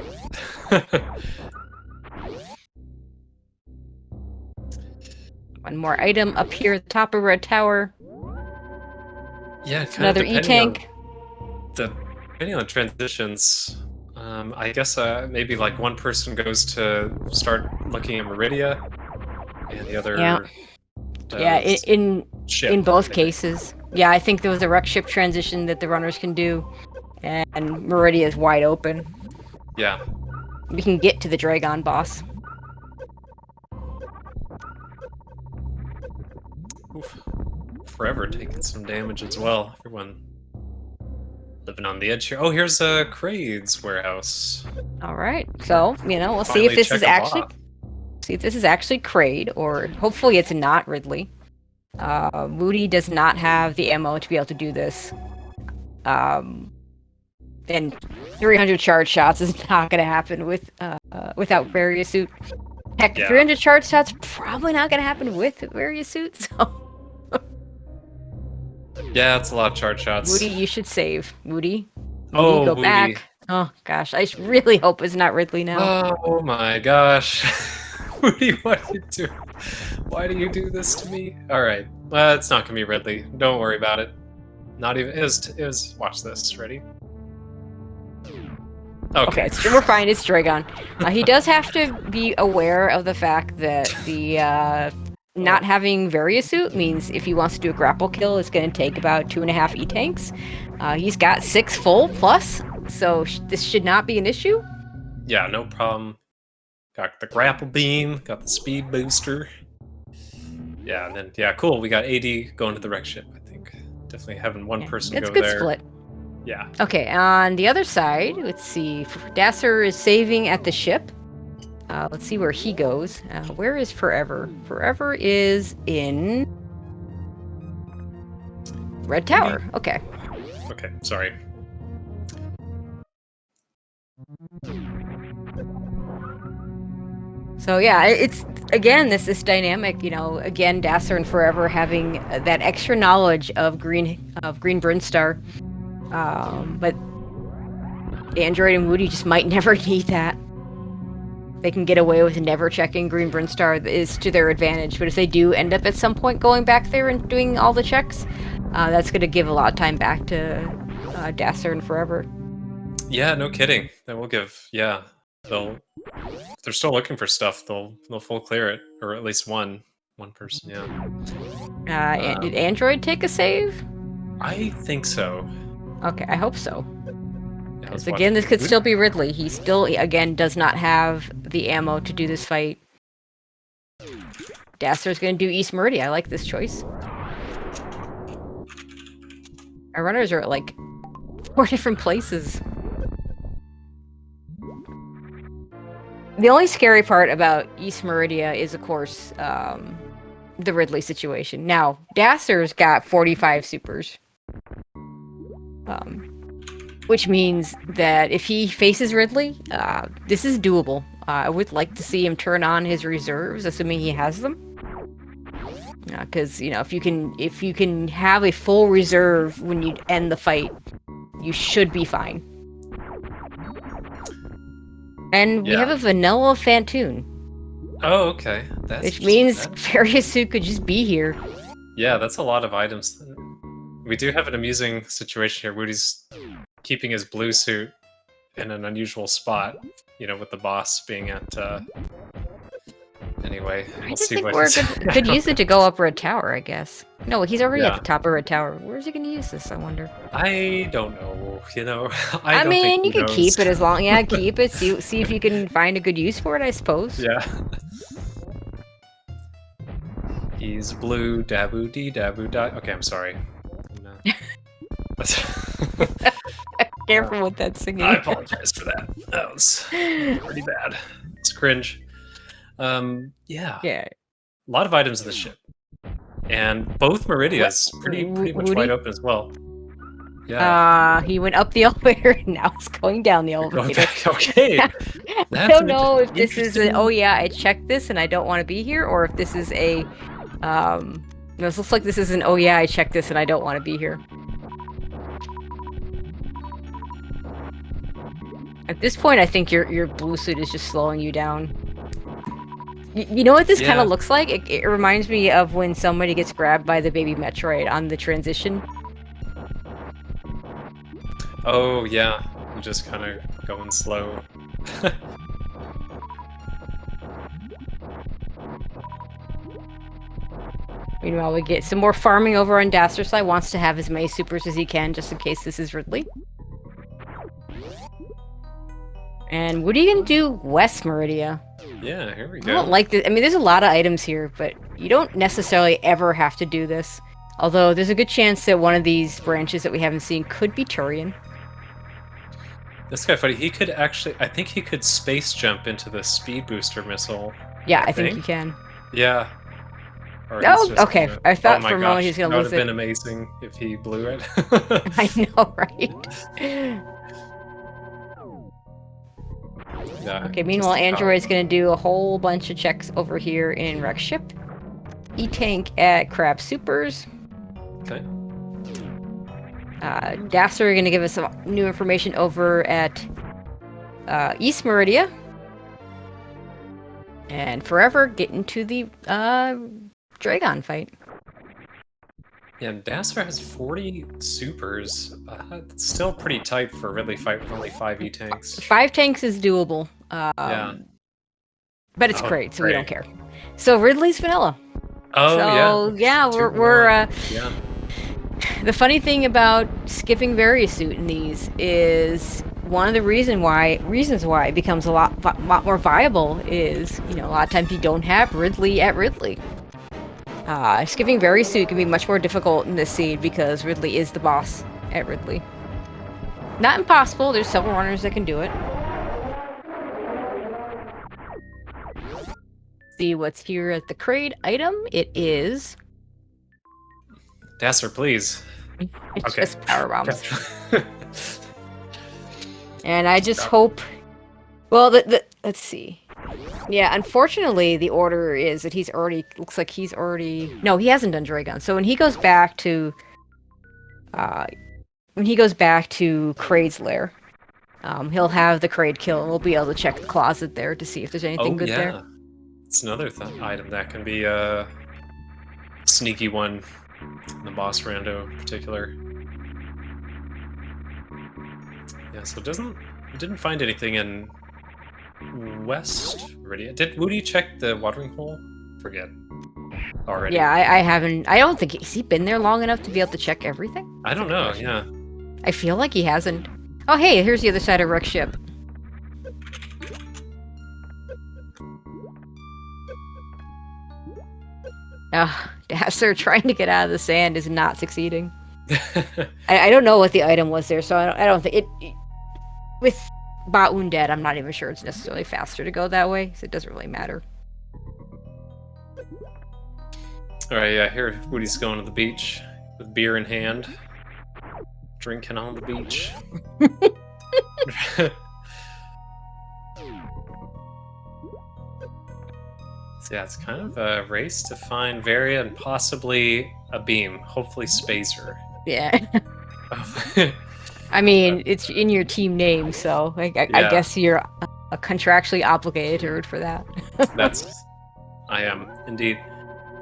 One more item up here at the top of Red Tower. Yeah, kind Another of E-tank. Depending on transitions, I guess maybe like one person goes to start looking at Meridia, and the other does Yeah, in ship. both cases. Yeah, I think there was a wreck ship transition that the runners can do, and Meridia is wide open. Yeah. We can get to the Dragon boss. Oof. Forever taking some damage as well. Everyone living on the edge here. Oh, here's Kraid's warehouse. All right, so we'll see Finally if this check is a actually bot. Kraid, or hopefully it's not Ridley. Moody does not have the ammo to be able to do this. And 300 charge shots is not going to happen without Various Suit. Heck, Yeah. 300 charge shots probably not going to happen with Various Suit. So Yeah, it's a lot of charge shots. Moody, you should save. Moody, Oh, go Moody. back. Oh gosh, I really hope it's not Ridley now. Oh my gosh. Moody, what do you do? Why do you do this to me? Alright. Well, it's not gonna be Ridley. Don't worry about it. Not even it was watch this. Ready? Okay. We're fine. It's Dragon. He does have to be aware of the fact that the not having Various Suit means if he wants to do a grapple kill, it's going to take about 2.5 E-tanks. He's got 6 full plus, so this should not be an issue. Yeah, no problem. Got the grapple beam, got the speed booster. Yeah, and then cool. We got AD going to the wreck ship. I think definitely having one person It's go a good there. split. Yeah. Okay, on the other side, let's see. Dasser is saving at the ship. Let's see where he goes. Where is Forever? Forever is in Red Tower. Okay. Okay, sorry. So yeah, it's again this dynamic. Again, Dasser and Forever having that extra knowledge of Green Brinstar, but Android and Moody just might never need that. They can get away with never checking Green Brinstar is to their advantage. But if they do end up at some point going back there and doing all the checks, that's going to give a lot of time back to Dasser and Forever. Yeah, no kidding. That will give. Yeah, if they're still looking for stuff, they'll full clear it, or at least one person. Yeah. Did Android take a save? I think so. Okay, I hope so. Yeah, Because again, this could still be Ridley. He still, again, does not have the ammo to do this fight. Dasser's going to do East Meridia. I like this choice. Our runners are at like 4 different places. The only scary part about East Meridia is, of course, the Ridley situation. Now, Dasser's got 45 supers. Which means that if he faces Ridley, this is doable. I would like to see him turn on his reserves, assuming he has them. Because if you can have a full reserve when you end the fight, you should be fine. And we have a vanilla Fantoon. Oh, okay. Which means Various Suit could just be here. Yeah, that's a lot of items. We do have an amusing situation here. Woody's keeping his blue suit in an unusual spot, with the boss being at. Anyway, we'll see what he's. Could use it to go up Red Tower, I guess. No, he's already at the top of Red Tower. Where's he going to use this? I wonder. I don't know. I don't mean, think you he can knows. keep it as long. Yeah, keep it. See if you can find a good use for it. I suppose. Yeah. He's blue. Dabu dee dabu da. Okay, I'm sorry. Careful with that singing. I apologize for that. That was pretty bad. It's cringe. Yeah. Yeah. A lot of items in the ship, and both Meridia's pretty much wide open as well. Yeah. He went up the elevator and now it's going down the Going elevator. back. Okay. I That's don't an know if this is interesting. oh yeah, I checked this and I don't want to be here, or if this is a this looks like this is an oh yeah, I checked this and I don't want to be here. At this point, I think your blue suit is just slowing you down. You know what this kind Yeah. of looks like? It reminds me of when somebody gets grabbed by the baby Metroid on the transition. Oh yeah. I'm just kind of going slow. Meanwhile, we get some more farming over on Daster's side. Wants to have as many supers as he can, just in case this is Ridley. And what are you gonna do, West Meridia? Yeah, here we go. I don't like this. I mean, there's a lot of items here, but you don't necessarily ever have to do this. Although there's a good chance that one of these branches that we haven't seen could be Turian. This guy funny. He could actually. I think he could space jump into the speed booster missile. Yeah, I think you can. Yeah. Or Oh, he's just okay. gonna- I thought oh my for a moment gosh, he was gonna that would lose have it. been amazing if he blew it. I know, right? Yeah, Okay, meanwhile, just- Android's gonna do a whole bunch of checks over here in Rex Ship. E-Tank at Crab Supers. Okay. Daster gonna give us some new information over at East Meridia. And Forever get into the Dragon fight. Yeah, Dasser has 40 supers. It's still pretty tight for a Ridley fight with only 5 E-tanks. 5 tanks is doable. Yeah. But it's Oh, great, so we great. don't care. So Ridley's vanilla. Oh, So, yeah, Two we're one. Yeah. the funny thing about skipping Variasuit in these is one of the reasons why it becomes a lot more viable is, you know, a lot of times you don't have Ridley at Ridley. Skipping Variasuit can be much more difficult in this seed because Ridley is the boss at Ridley. Not impossible, there's several runners that can do it. See what's here at the crate item. It is Dasser, please. it's Okay. just power bombs. And I just hope. Well, let's see. Yeah, unfortunately, the order is that he's already. Looks like he's already. No, he hasn't done Dragon. So when he goes back to. Kraid's lair, he'll have the Kraid kill, and we'll be able to check the closet there to see if there's anything good there. It's another item that can be a sneaky one. The boss Rando in particular. Yeah, so it didn't find anything in West Meridia. Did Woody check the watering hole? Forget. Already. Yeah, I haven't. I don't think has he been there long enough to be able to check everything. I don't know, yeah. I feel like he hasn't. Oh, hey, here's the other side of Rex Ship. Dasser trying to get out of the sand is not succeeding. I don't know what the item was there, so I don't think it. With Baun dead, I'm not even sure it's necessarily faster to go that way, so it doesn't really matter. Alright, yeah, here Woody's going to the beach with beer in hand. Drinking on the beach. So yeah, it's kind of a race to find Varia and possibly a beam. Hopefully Spazer. Yeah. I mean, it's in your team name, so I guess you're contractually obligated to root for that. I am indeed.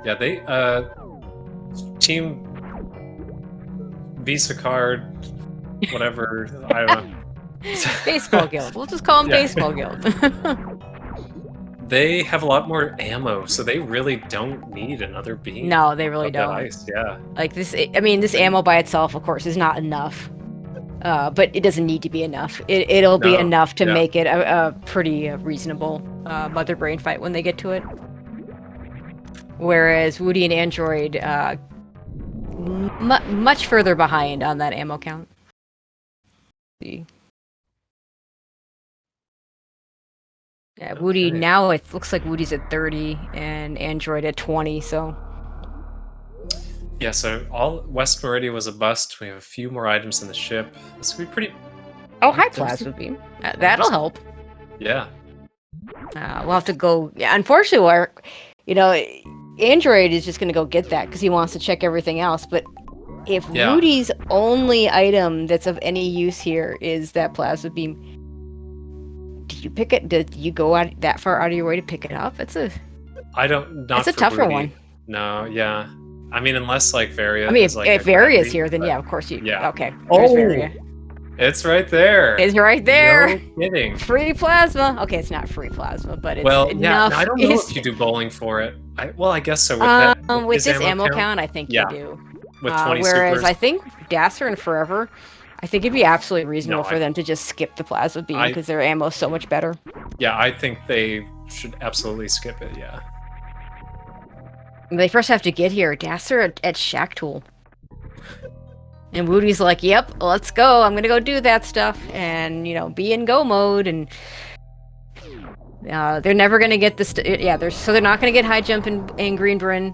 Yeah, they team Visa card, whatever. I don't know. Baseball Guild. We'll just call them Baseball Guild. They have a lot more ammo, so they really don't need another beam. No, they really of that don't. ice, yeah. Like this, I mean, this ammo by itself, of course, is not enough. But it doesn't need to be enough. It'll be enough to make it a pretty reasonable Mother Brain fight when they get to it. Whereas Woody and Android, much further behind on that ammo count. Let's see. Yeah, Woody now it looks like Woody's at 30 and Android at 20. So Yeah, so all West Meridia was a bust. We have a few more items in the ship. This could be pretty. Oh, hi, There's- plasma beam. That'll help. Yeah. We'll have to go. Yeah, unfortunately, Android is just going to go get that because he wants to check everything else. But if Yeah. Woody's only item that's of any use here is that plasma beam, do you pick it? Did you go out that far out of your way to pick it up? It's a Not a for tougher Rudy. one. No, yeah. I mean, unless like Varia. I mean, is, like, if a Varia's gravity, here, then but yeah, of course you. yeah. Okay. There's Oh! Varia. It's right there. It's right there. No kidding. Free plasma. Okay, it's not free plasma, but it's Well, yeah. enough. I don't know if you do bowling for it. I guess so. With With his this ammo count, I think Yeah. you do. with 20 Whereas supers. I think Dasser and Forever, I think it'd be absolutely reasonable No, for them to just skip the plasma beam because their ammo's so much better. Yeah, I think they should absolutely skip it. Yeah. They first have to get here. Dasser at Shack Tool. And Woody's like, yep, let's go. I'm going to go do that stuff. And, be in go mode. And they're never going to get this. So they're not going to get high jump in Green Bryn.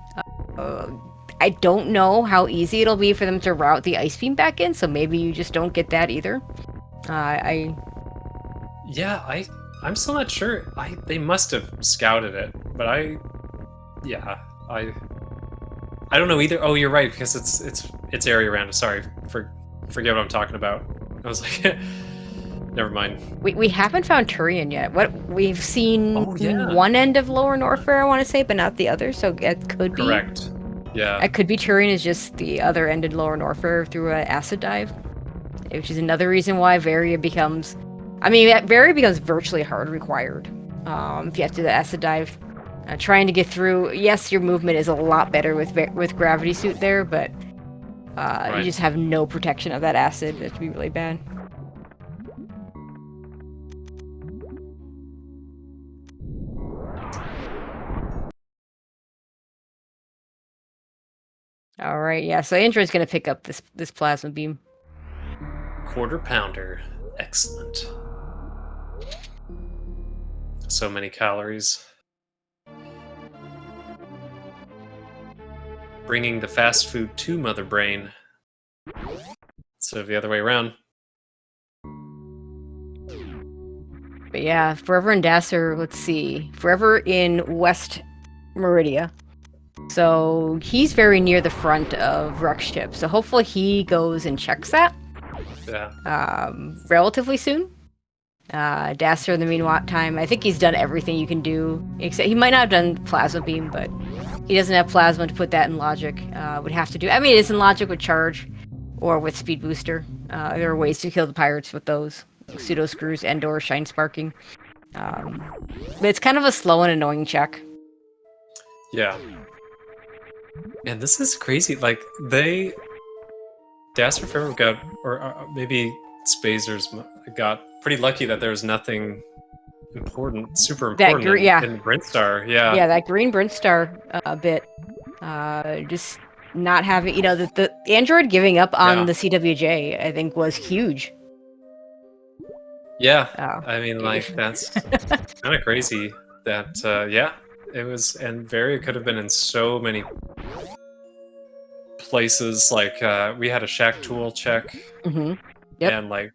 I don't know how easy it'll be for them to route the ice beam back in. So maybe you just don't get that either. Yeah, I'm still not sure. They must have scouted it, but I don't know either. Oh, you're right, because it's area random. Sorry, forget what I'm talking about. I was like, never mind. We haven't found Turian yet. What we've seen one end of Lower Norfair, I want to say, but not the other. So it could be correct. Yeah, it could be Turian is just the other end of Lower Norfair through an acid dive, which is another reason why Varia becomes. I mean, Varia becomes virtually hard required if you have to do the acid dive. Trying to get through, yes, your movement is a lot better with gravity suit there, but you just have no protection of that acid. That'd be really bad. All right, yeah. So Android's gonna pick up this plasma beam. quarter pounder, excellent. So many calories. Bringing the fast food to Mother Brain. So the other way around. But yeah, Forever and Dasser, let's see. Forever in West Meridia. So he's very near the front of Ruck's ship. So hopefully he goes and checks that. Yeah. Relatively soon. Dasser in the meantime, I think he's done everything you can do. Except he might not have done plasma beam, but he doesn't have plasma to put that in logic. Would have to do. I mean, it's in logic with charge or with speed booster. There are ways to kill the pirates with those pseudo screws and/or shine sparking. But it's kind of a slow and annoying check. Yeah. And this is crazy. Like Dasser Forever got, or maybe Spazers got pretty lucky that there was nothing super important in Brintstar. Yeah. Yeah, that green Brintstar bit. Just not having, the Android giving up on the CWJ, I think, was huge. Yeah. I mean, like, that's kind of crazy that, it was, and Varia could have been in so many places. Like, we had a Shack Tool check. Mm-hmm. Yep. And, like,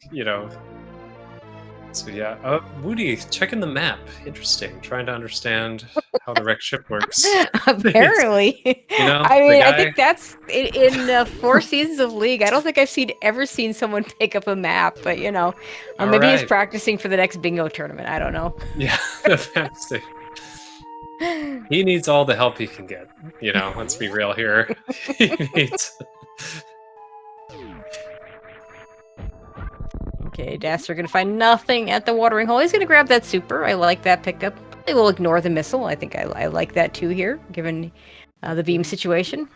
so yeah. Woody, checking the map. Interesting. Trying to understand how the wrecked ship works. Apparently. I mean, I think that's in 4 seasons of League. I don't think I've ever seen someone pick up a map, but maybe he's practicing for the next bingo tournament. I don't know. Yeah, fantastic. He needs all the help he can get. Let's be real here. He needs. Okay, Dasser gonna find nothing at the watering hole. He's gonna grab that super. I like that pickup. He will ignore the missile. I think I like that too here, given the beam situation.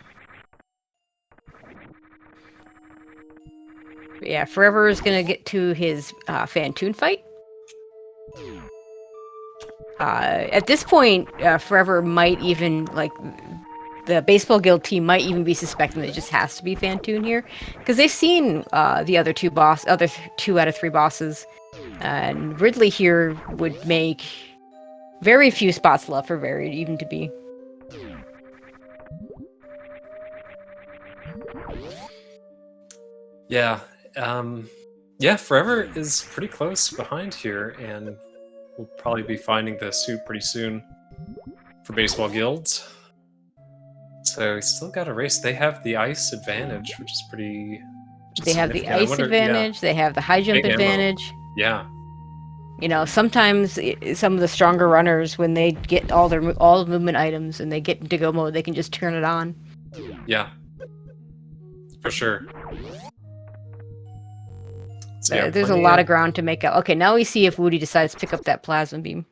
But yeah, Forever is gonna get to his Fantoon fight. At this point, Forever might even, the baseball guild team might even be suspecting that it just has to be Fantoon here, because they've seen the other 2 out of 3 bosses, and Ridley here would make very few spots left for Varied even to be. Yeah. Yeah, Forever is pretty close behind here, and we'll probably be finding the suit pretty soon for baseball guilds. So we still got a race. They have the ice advantage, which is They have the significant. I ice wonder, yeah, advantage. They have the high jump big ammo. advantage. Yeah, You know, sometimes some of the stronger runners, when they get all the movement items and they get into go mode, they can just turn it on. yeah, for sure. So, yeah, There's a lot of ground to make up. Okay, now we see if Woody decides to pick up that plasma beam.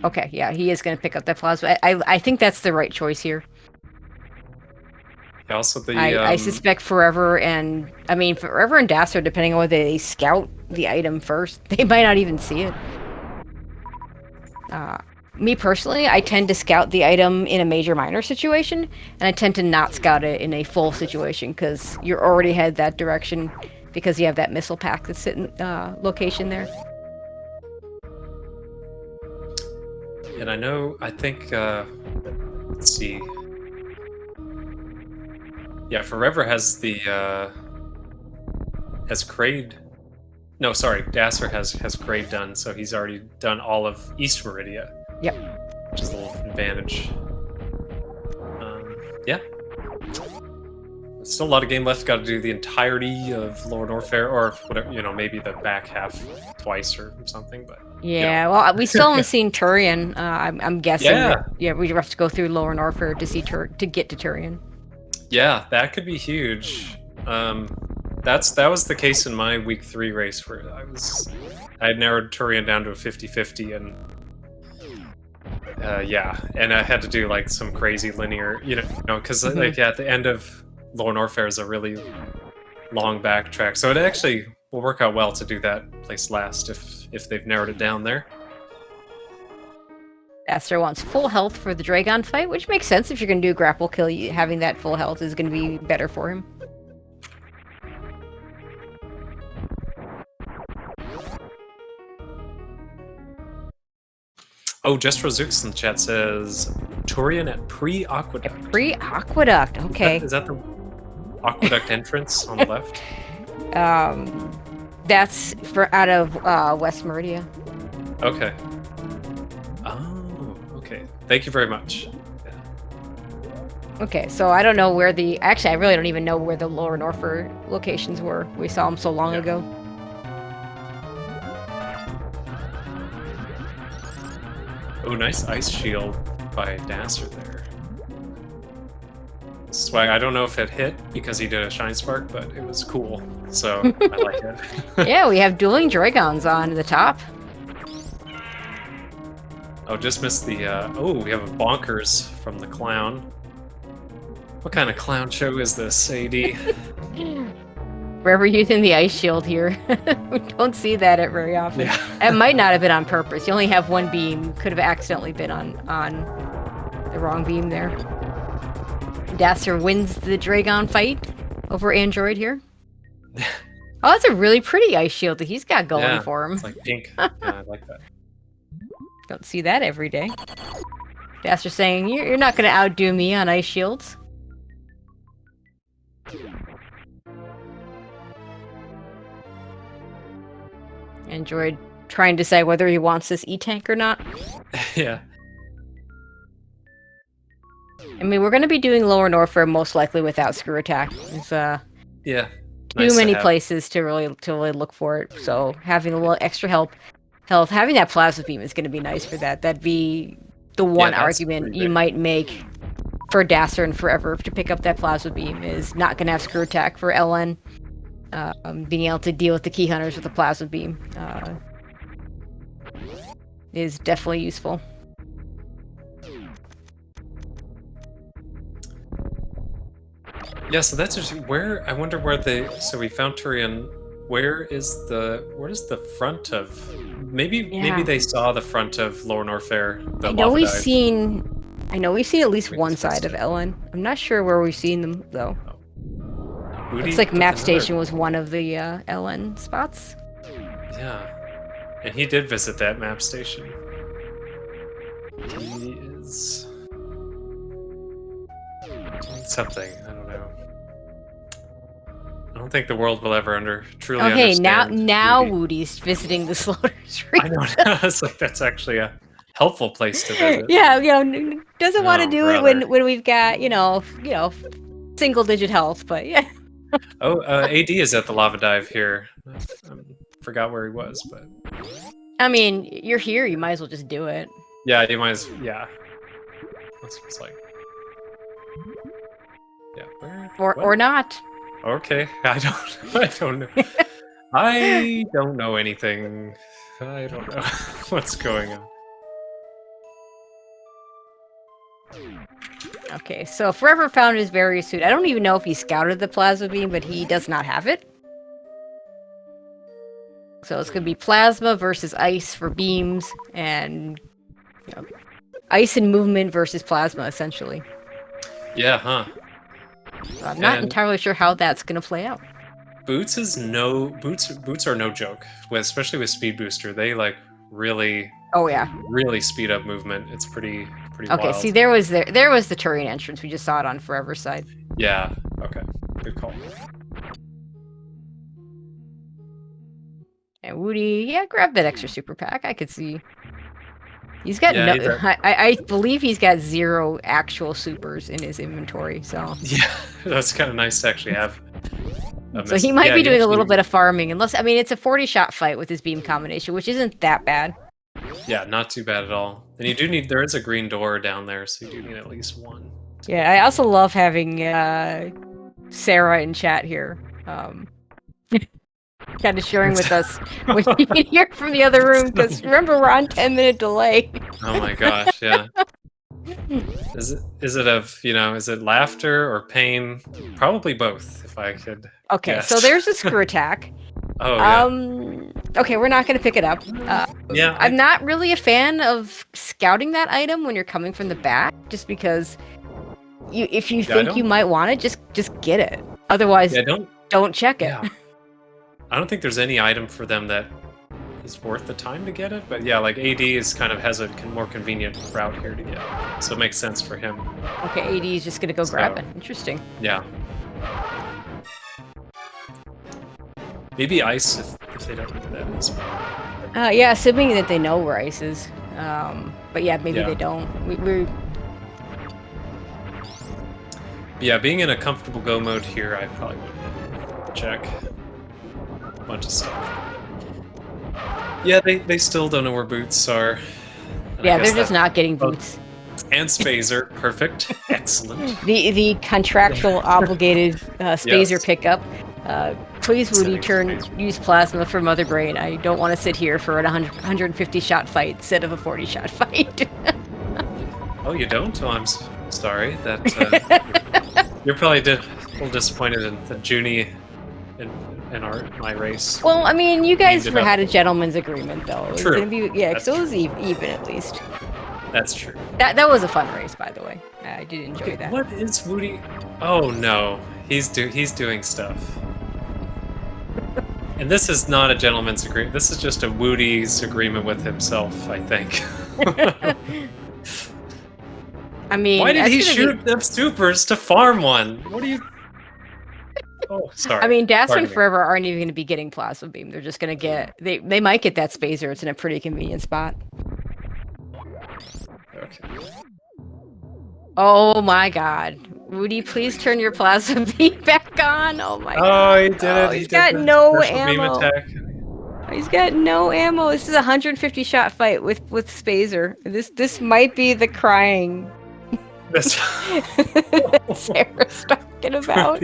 Okay, yeah, he is going to pick up that plasma. I think that's the right choice here. Yeah, also the I suspect Forever and Dasser, depending on whether they scout the item first, they might not even see it. Me personally, I tend to scout the item in a major minor situation, and I tend to not scout it in a full situation because you're already head that direction because you have that missile pack that's sitting location there. And I think let's see. Yeah, Forever has the has Kraid. No, sorry, Dasser has Kraid done, so he's already done all of East Meridia. Yep. Which is a little advantage. Yeah. Still a lot of game left. Got to do the entirety of Lower Norfair, or whatever, maybe the back half twice or something. But yeah, well, we still haven't seen Turian. I'm guessing. Yeah, we have to go through Lower Norfair to see to get to Turian. Yeah, that could be huge. That was the case in my week 3 race where I had narrowed Turian down to a 50-50, and yeah, and I had to do like some crazy linear, because like at the end of Lower Norfair is a really long backtrack, so it actually will work out well to do that place last if they've narrowed it down there. Aster wants full health for the Dragon fight, which makes sense if you're going to do a grapple kill. Having that full health is going to be better for him. Oh, Just Rozux in the chat says Turian at Pre-Aqueduct. Pre-Aqueduct, okay. Is that the Aqueduct entrance on the left? That's out of West Meridia. Okay. Oh, okay. Thank you very much. Yeah. Okay, so I don't know where actually, I really don't even know where the Lower Norfair locations were. We saw them so long ago. Oh, nice ice shield by Dasser there. Swag. I don't know if it hit because he did a Shine Spark, but it was cool. So I like it. Yeah, we have dueling Dragons on the top. Oh, just missed the. Oh, we have a bonkers from the clown. What kind of clown show is this, AD? Forever using the ice shield here. We don't see that very often. Yeah. It might not have been on purpose. You only have one beam. Could have accidentally been on the wrong beam there. Dasser wins the Dragon fight over Android here. Oh, that's a really pretty ice shield that he's got going for him. It's like pink. Yeah, I like that. Don't see that every day. Dasser saying, you're not going to outdo me on ice shields. Android trying to decide whether he wants this E-Tank or not. Yeah. I mean, we're going to be doing Lower Norfair most likely without Screw Attack. There's yeah. Too many places to really look for it. So having a little extra health, having that Plasma Beam is going to be nice for that. That'd be the one argument you might make for Dasser and Forever to pick up that Plasma Beam is not going to have Screw Attack for LN. Being able to deal with the Key Hunters with the Plasma Beam is definitely useful. Yeah, so that's just where I wonder where so we found Turian. Where does the front of maybe they saw the front of Lower Norfair. I know we've seen at least one side of Ellen. I'm not sure where we've seen them though. Looks like Map Station was one of the LN spots. Yeah. And he did visit that Map Station. He is... something. I don't know. I don't think the world will ever truly Oh, hey, understand. now Woody. Woody's visiting the slaughter I tree. know. It's like that's actually a helpful place to visit. Yeah, doesn't want to Oh, do it brother. when we've got, single digit health, but yeah. Oh, AD is at the lava dive here. Forgot where he was, but I mean, you're here, you might as well just do it. yeah, you might as yeah. It's like yeah, where Or not. Okay, I don't know. I don't know anything. I don't know what's going on. Okay, so Forever found his various suit. I don't even know if he scouted the plasma beam, but he does not have it. So it's going to be plasma versus ice for beams, and ice and movement versus plasma, essentially. Yeah, huh? So I'm not entirely sure how that's going to play out. Boots are no joke, especially with Speed Booster. They like really speed up movement. It's pretty okay, wild. see, there was the Turian entrance. We just saw it on Forever's side. Yeah. Okay. Good call. And Woody, grab that extra super pack. I could see. He's got I believe he's got 0 actual supers in his inventory. So yeah, that's kind of nice to actually have. So he might be doing a little bit of farming, unless it's a 40-shot fight with his beam combination, which isn't that bad. Yeah, not too bad at all. And you do need there is a green door down there, so you do need at least one. Yeah, I also love having Sarah in chat here. Kind of sharing with us what you can hear from the other room, because remember, we're on 10-minute delay. Oh my gosh, yeah. Is it laughter or pain? Probably both, if I could guess. So there's a screw attack. Oh, yeah. Okay, we're not going to pick it up. Yeah, I'm not really a fan of scouting that item when you're coming from the back, just because if you think you might want it, just get it. Otherwise, don't check it. Yeah. I don't think there's any item for them that is worth the time to get it, but yeah, like AD has a more convenient route here to get it, so it makes sense for him. Okay, AD is just gonna go grab it. Interesting. Yeah. Maybe ice if they don't know who that is. Yeah, assuming that they know where ice is. But yeah, maybe they don't. We're Yeah, being in a comfortable go mode here, I probably would check a bunch of stuff. Yeah, they still don't know where boots are. Yeah, they're just not getting boots. And Spazer, perfect, excellent. The contractual obligated Spazer pickup. Please, Woody, use plasma for Mother Brain. I don't want to sit here for a 150 shot fight instead of a 40 shot fight. Oh, you don't? Oh, I'm sorry. That you're probably a little disappointed in the Junie in my race. Well, I mean, you guys had a gentleman's agreement, though. It was true. Gonna be, so it was even at least. That's true. That was a fun race, by the way. I did enjoy that. What is Woody? Oh no, he's doing stuff. And this is not a gentleman's agreement. This is just a Woody's agreement with himself, I think. I mean, why did he shoot them supers to farm one? What do you? Oh, sorry. I mean, Dazzling Forever aren't even going to be getting Plasma Beam. They're just going to get... They might get that Spazer. It's in a pretty convenient spot. Okay. Oh my god. Woody, please turn your Plasma Beam back on. Oh my god. Oh, he did it. He's got no ammo. He's got no ammo. This is a 150 shot fight with Spazer. This might be the crying that Sarah's talking about.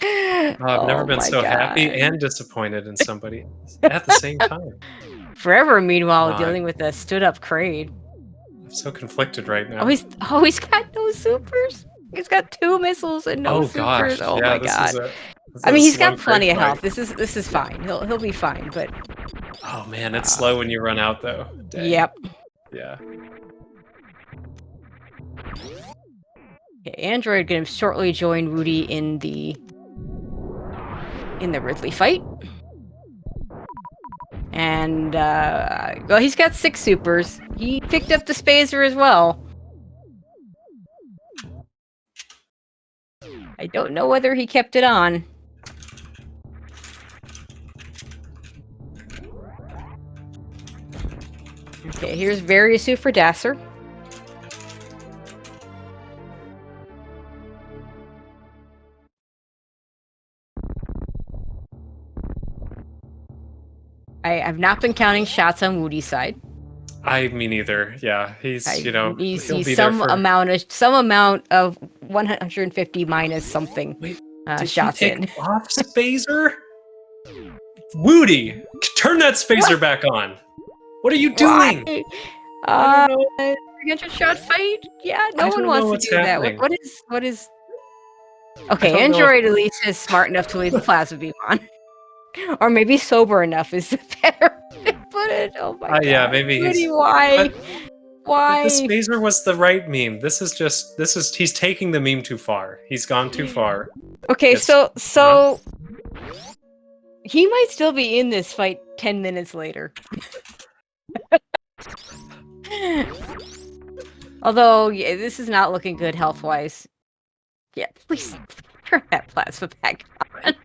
I've never been so happy and disappointed in somebody at the same time. Forever, meanwhile, dealing with a stood-up Kraid. I'm so conflicted right now. Oh, he's got no supers. He's got 2 missiles and no supers. Gosh. Oh yeah, my god. I mean, he's got plenty of health. This is fine. He'll be fine. But oh man, it's slow when you run out though. Dang. Yep. Yeah. Okay, Android gonna shortly join Woody in the Ridley fight. And well, he's got 6 supers. He picked up the Spazer as well. I don't know whether he kept it on. Okay, here's Various for Dasser. I've not been counting shots on Woody's side. Me neither. Yeah, he's he'll He's be there for some amount of 150 minus something. Wait, shots did he in. take off Spazer? Woody, turn that Spazer back on. What are you doing? Why? I don't know. 300 shot fight? Yeah, no I one don't wants know to what's do happening. that. What is? I Okay, don't know if- Android at least is smart enough to leave the plasma beam on, or maybe sober enough is better way to put it. Oh my god! Yeah, maybe Woody, he's. why? But Why? the Spazer was the right meme. This is he's taking the meme too far. He's gone too far. Okay, It's- so he might still be in this fight 10 minutes later. Although, yeah, this is not looking good health-wise. Yeah, please turn that plasma back on.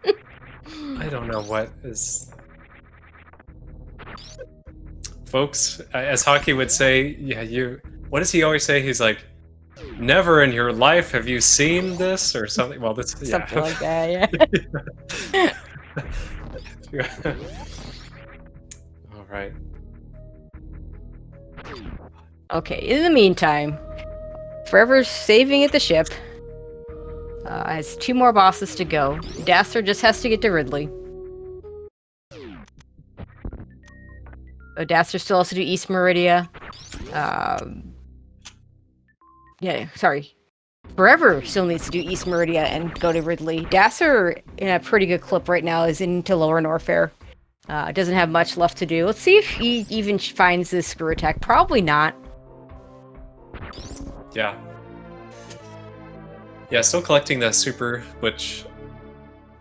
I don't know what is. Folks, as Hockey would say, yeah, you. What does he always say? He's like, never in your life have you seen this or something. Well, this Something like that, yeah. All right. Okay, in the meantime, Forever's saving at the ship. Has 2 more bosses to go. Dasser just has to get to Ridley. Dasser still has to do East Meridia. Yeah, sorry. Forever still needs to do East Meridia and go to Ridley. Dasser, in a pretty good clip right now, is into Lower Norfair. Doesn't have much left to do. Let's see if he even finds this screw attack. Probably not. Yeah. Yeah, still collecting the super, which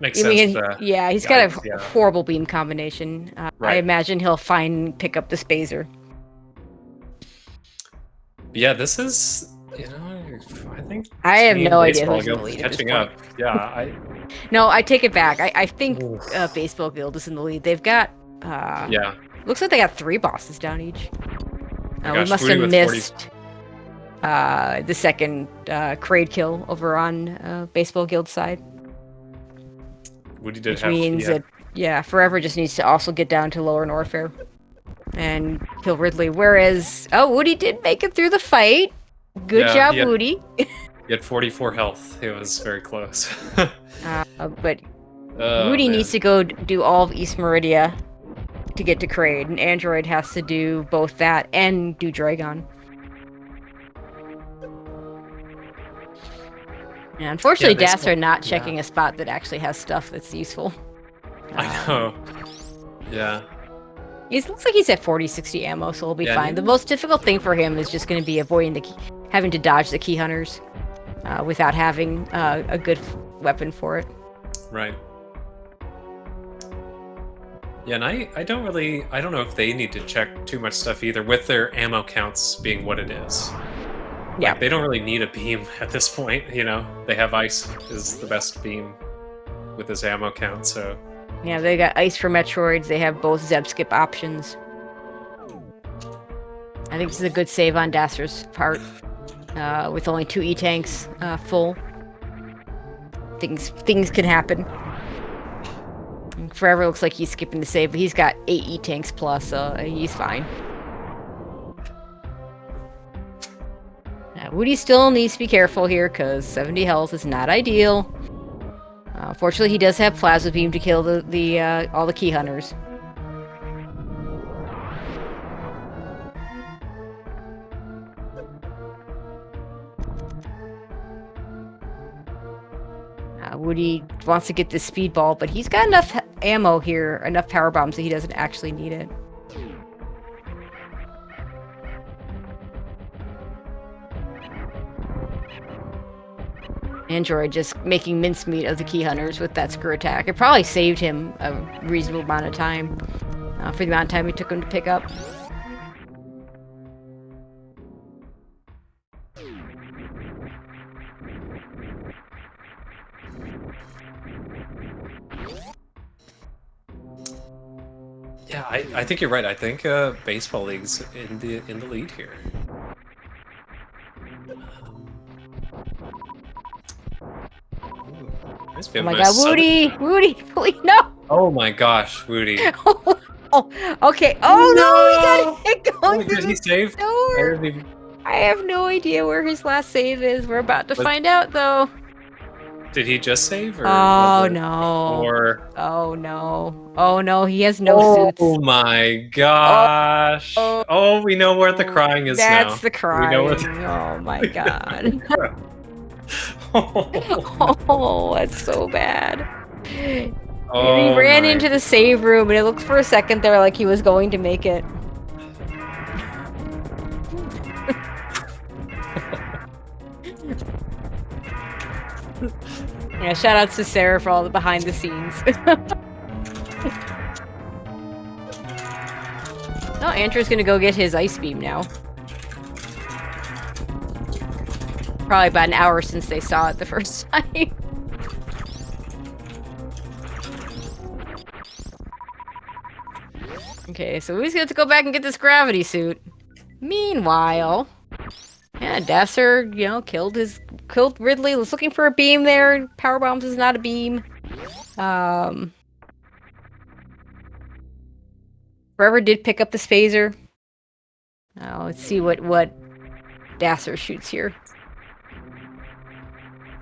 makes sense. Yeah, he's got a horrible beam combination. Right. I imagine he'll pick up the Spazer. Yeah, this is, I think I have no idea Baseball who's in the Guild lead is at this catching point. up. Yeah, No, I take it back. I think Baseball Guild is in the lead. They've got yeah. looks like they got 3 bosses down each. My We gosh, must Woody have with missed the second Kraid kill over on Baseball Guild side. Woody did Which have, means that, Forever just needs to also get down to Lower Norfair and kill Ridley. Whereas, Woody did make it through the fight. Good job, Woody. He had 44 health. It was very close. But Woody needs to go do all of East Meridia to get to Kraid, and Android has to do both that and do Dragon. Yeah, unfortunately, Dasser not checking a spot that actually has stuff that's useful. I know. Yeah. It looks like he's at 40-60 ammo, so he'll be fine. The most difficult thing for him is just going to be avoiding having to dodge the key hunters without having a good weapon for it. Right. Yeah, and I don't know if they need to check too much stuff either, with their ammo counts being what it is. Yeah. Like, they don't really need a beam at this point, They have ice is the best beam with his ammo count, so... Yeah, they got ice for Metroids. They have both Zeb skip options. I think this is a good save on Dasser's part. With only 2 E-tanks full. Things can happen. And Forever looks like he's skipping the save, but he's got 8 E-tanks plus, so he's fine. Woody still needs to be careful here, because 70 health is not ideal. Fortunately, he does have Plasma Beam to kill all the key hunters. Woody wants to get this speedball, but he's got enough ammo here, enough power bombs that he doesn't actually need it. Android just making mincemeat of the key hunters with that screw attack. It probably saved him a reasonable amount of time for the amount of time it took him to pick up. Yeah, I think you're right. I think baseball league's in the lead here. Ooh, nice Oh bit of my nice god, southern- Woody! Woody, please, no! Oh my gosh, Woody. Oh, okay. Oh no, No! we got it going Wait, through did he the save? I door! didn't even. I have no idea where his last save is. We're about to Was, find out, though. did he just save, or was Oh it no. before? Oh no. Oh no, he has no Oh suits. my Oh, gosh! oh, Oh, we know where the crying is that's now. the We know where. crying. Oh my We know where god. the crying. Oh no! Oh, that's so bad. And he Oh ran my! into the save room, and it looked for a second there like he was going to make it. Yeah, shout outs to Sarah for all the behind the scenes. Oh, Andrew's gonna go get his ice beam now. Probably about an hour since they saw it the first time. Okay, so he's gonna have to go back and get this gravity suit. Meanwhile, yeah, Dasser, killed Ridley, was looking for a beam there. Power bombs is not a beam. Forever did pick up the Spazer. Let's see what Dasser shoots here.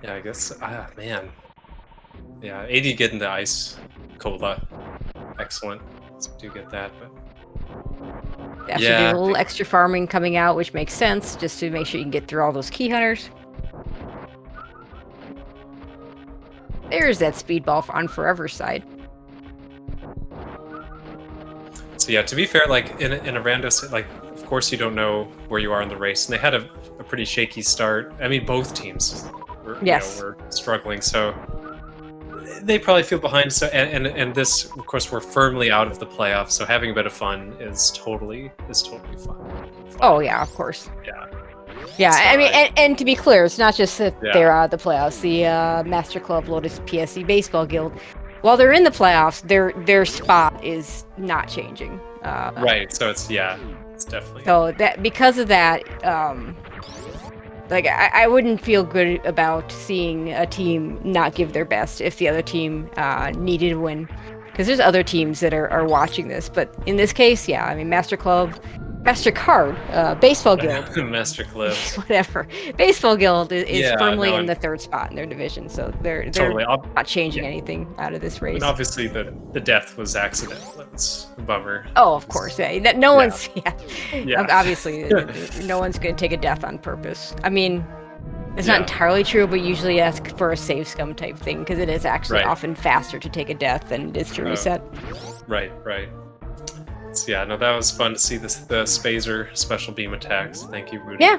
Yeah, I guess. Man. Yeah, AD getting the ice cola. Excellent. So do get that, but Dasser yeah. did a little extra farming coming out, which makes sense, just to make sure you can get through all those key hunters. There's that speedball on Forever's side. So yeah, to be fair, like in a rando, like of course you don't know where you are in the race, and they had a pretty shaky start. I mean, both teams were, Yes. were struggling, so they probably feel behind. So and this, of course, we're firmly out of the playoffs, so having a bit of fun is totally fun. Oh yeah, of course. Yeah. Yeah, So I mean, and to be clear, it's not just that Yeah. they're out of the playoffs. The Master Club Lotus PSC Baseball Guild, while they're in the playoffs, their spot is not changing. Right. So it's definitely. So that because of that, like I wouldn't feel good about seeing a team not give their best if the other team needed a win, because there's other teams that are watching this. But in this case, yeah, I mean, Mastercard, Baseball Guild, Master Clips. whatever. Baseball Guild is Yeah, firmly no, in and- the third spot in their division, so they're Totally. not changing anything out of this race. And obviously the death was accidental. That's a bummer. Oh, of course. Yeah, that no one's. Yeah. Obviously, no one's going to take a death on purpose. I mean, it's not Yeah. entirely true, but usually ask for a save scum type thing because it is actually Right. often faster to take a death than it is to reset. Right. So yeah, no, that was fun to see the Spazer special beam attacks. Thank you, Rudy. Yeah.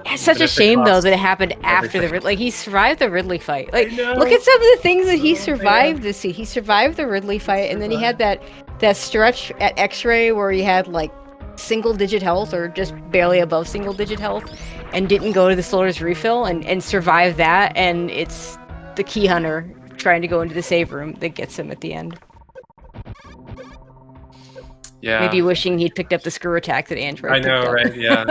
It's such even a if it shame though costs that it happened after everything. like he survived the Ridley fight. Like, know. look at some of the things that he Oh, survived this season. He survived the Ridley fight, and then he had that stretch at X-Ray where he had like single-digit health or just barely above single-digit health, and didn't go to the Solar's refill and survived that. And it's the key hunter trying to go into the save room that gets him at the end. Yeah. Maybe wishing he'd picked up the screw attack that Android I know, picked up. right? Yeah.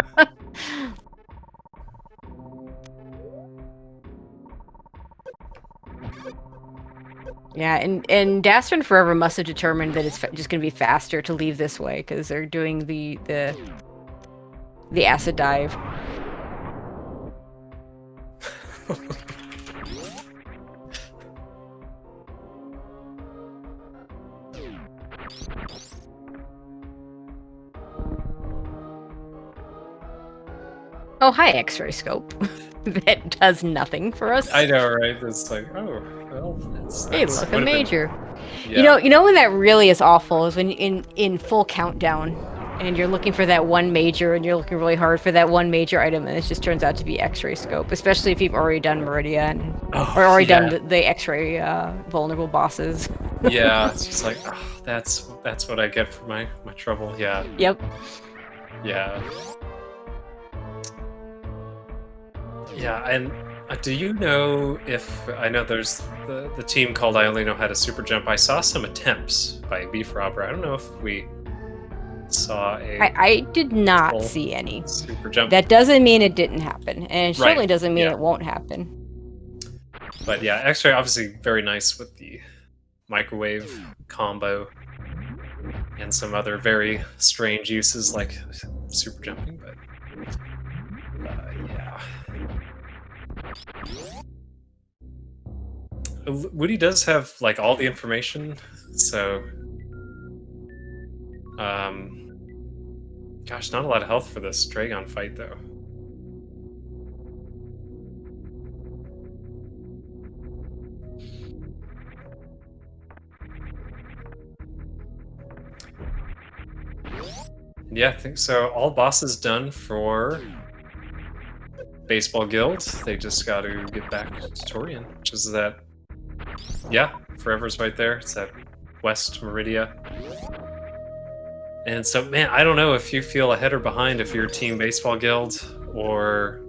Yeah, and Dastrin Forever must have determined that it's just going to be faster to leave this way because they're doing the acid dive. Oh, hi, X-ray scope. That does nothing for us. I know, right? It's like, oh, well, that's Hey, look, a would've been- major. yeah. You know when that really is awful is when in full countdown, and you're looking for that one major, and you're looking really hard for that one major item, and it just turns out to be X-ray scope. Especially if you've already done Meridian or already done the X-ray vulnerable bosses. Yeah, it's just like, oh, that's what I get for my trouble. Yeah. Yep. Yeah. Yeah, and Do you know if I know there's the team called I Only Know How to Super Jump? I saw some attempts by Beef Robber. I don't know if we saw a I did not full see any. super jump. That doesn't mean it didn't happen, and it Right, certainly doesn't mean yeah. it won't happen. But yeah, X-Ray obviously very nice with the microwave combo and some other very strange uses like super jumping. But yeah. Woody does have like all the information, so gosh, not a lot of health for this Dragon fight though. Yeah, I think so. All bosses done for Baseball Guild. They just got to get back to Torian, which is that. Yeah, Forever's right there. It's at West Meridia. And so, man, I don't know if you feel ahead or behind if you're Team Baseball Guild or,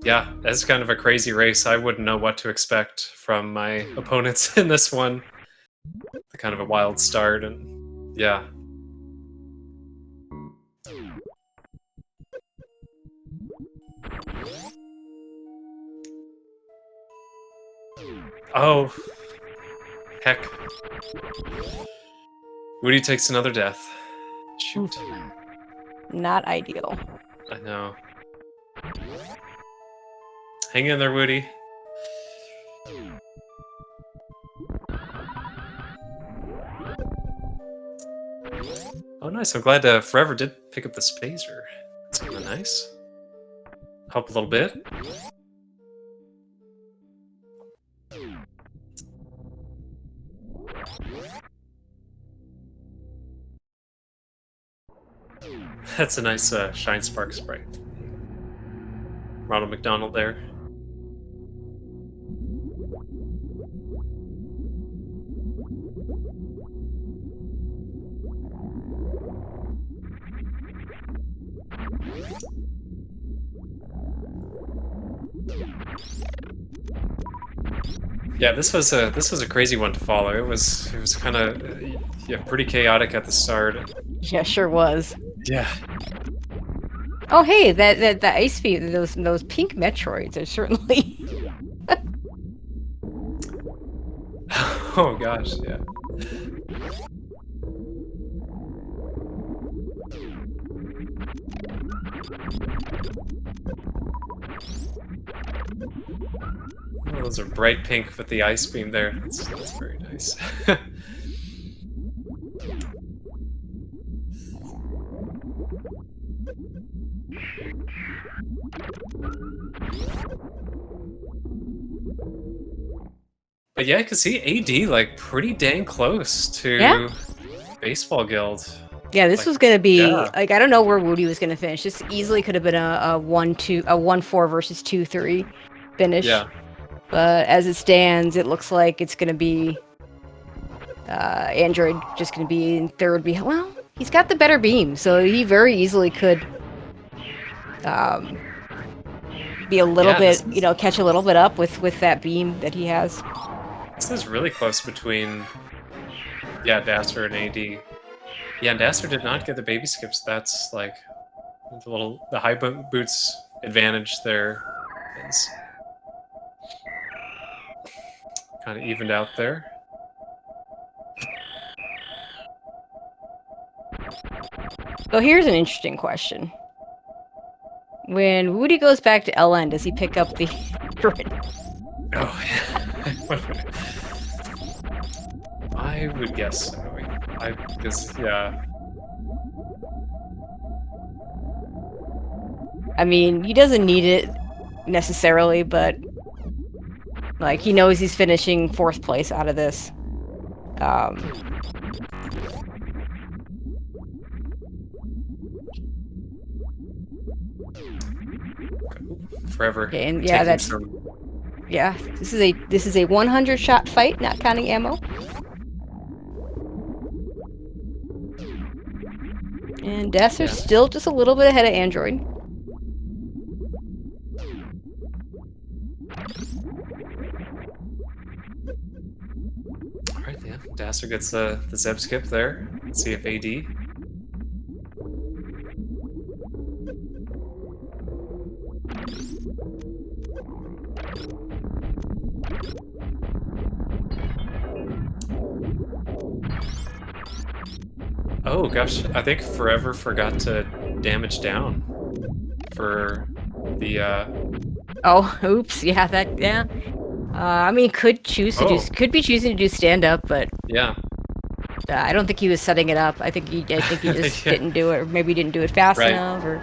yeah, that's kind of a crazy race. I wouldn't know what to expect from my opponents in this one. Kind of a wild start, and yeah. Oh, heck. Woody takes another death. Shoot. Not ideal. I know. Hang in there, Woody. Oh, nice. I'm glad Forever did pick up the Spazer. That's kind of nice. Help a little bit. That's a nice Shine Spark sprite. Ronald McDonald there. Yeah, this was a crazy one to follow. It was kind of yeah, pretty chaotic at the start. Yeah, sure was. Yeah. Oh, hey, that the ice feet, those pink Metroids are certainly. Oh gosh, yeah. Oh, those are bright pink with the ice beam there. That's very nice. But yeah, I could see AD like pretty dang close to Baseball Guild. Yeah, this Like, was gonna be yeah. like I don't know where Woody was gonna finish. This easily could have been a 1-4 versus 2-3 finish. Yeah. But as it stands, it looks like it's gonna be Android just gonna be in third. Well, he's got the better beam, so he very easily could be a little bit, catch a little bit up with that beam that he has. This is really close between, Dasser and AD. Yeah, and Dasser did not get the baby skips. That's like the high boots advantage there is kind of evened out there. So here's an interesting question. When Woody goes back to LN, does he pick up the Oh, I would guess so. Because, yeah. I mean, he doesn't need it necessarily, but like he knows he's finishing 4th place out of this. Forever. Okay, and yeah, that's yeah. This is a 100 shot fight, not counting ammo. And Dasser's still just a little bit ahead of Android. Dasser gets the Zeb skip there. Let's see if AD. Oh gosh, I think Forever forgot to damage down for the Oh, oops. Yeah, yeah. I mean, could be choosing to do stand up, but yeah. I don't think he was setting it up. I think he just Yeah. didn't do it, or maybe didn't do it fast Right. enough, or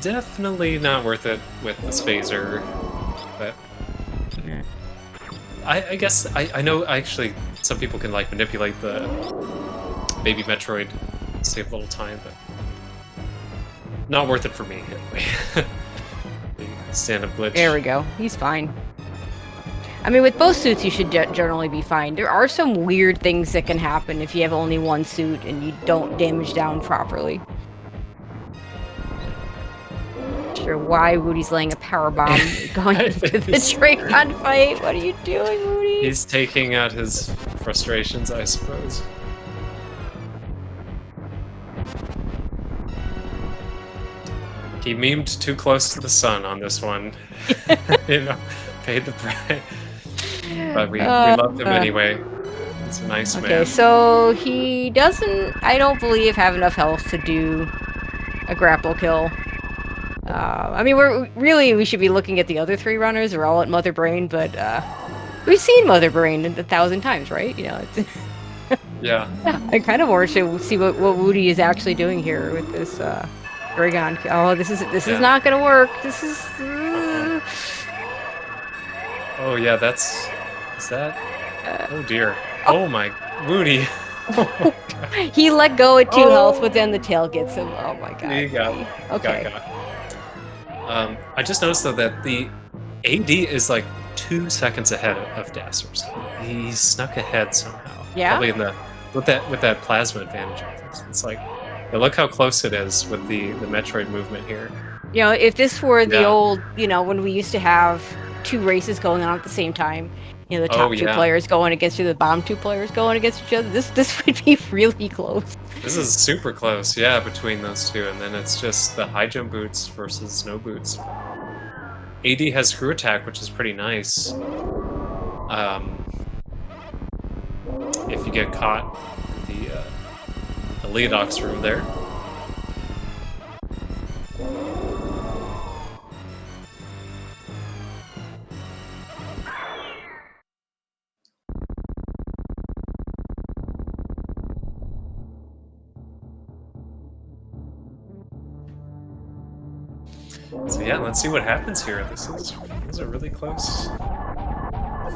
Definitely not worth it with the Spazer, but yeah. I guess I know actually some people can like manipulate the baby Metroid, save a little time, but not worth it for me anyway. The stand-up glitch. There we go. He's fine. I mean, with both suits, you should generally be fine. There are some weird things that can happen if you have only one suit and you don't damage down properly. Not sure why Woody's laying a power bomb going into the Dracon fight. What are you doing, Woody? He's taking out his frustrations, I suppose. He memed too close to the sun on this one. You know, paid the price. But we loved him anyway. He's a nice man. Okay, so he doesn't, I don't believe, have enough health to do a grapple kill. I mean, we should be looking at the other three runners. They're all at Mother Brain, but we've seen Mother Brain 1,000 times, right? You know, it's Yeah. I kind of want to see what Woody is actually doing here with this Dragon. Oh, this is not gonna work. This is. Oh yeah, is that? Oh dear. Oh my, Woody. He let go at 2 health, but then the tail gets him. Oh my god. He got. Okay. I just noticed though that the AD is like 2 seconds ahead of Dasser's. He snuck ahead somehow. Yeah. Probably with that plasma advantage. It's like, yeah, look how close it is with the Metroid movement here. You know, if this were the Yeah. old, you know, when we used to have 2 races going on at the same time, you know, the top 2 yeah. players going against the bottom 2 players going against each other, this would be really close. This is super close, yeah, between those two, and then it's just the high jump boots versus no boots. AD has screw attack, which is pretty nice. If you get caught in the Leodox room there. So yeah, let's see what happens here. This is a really close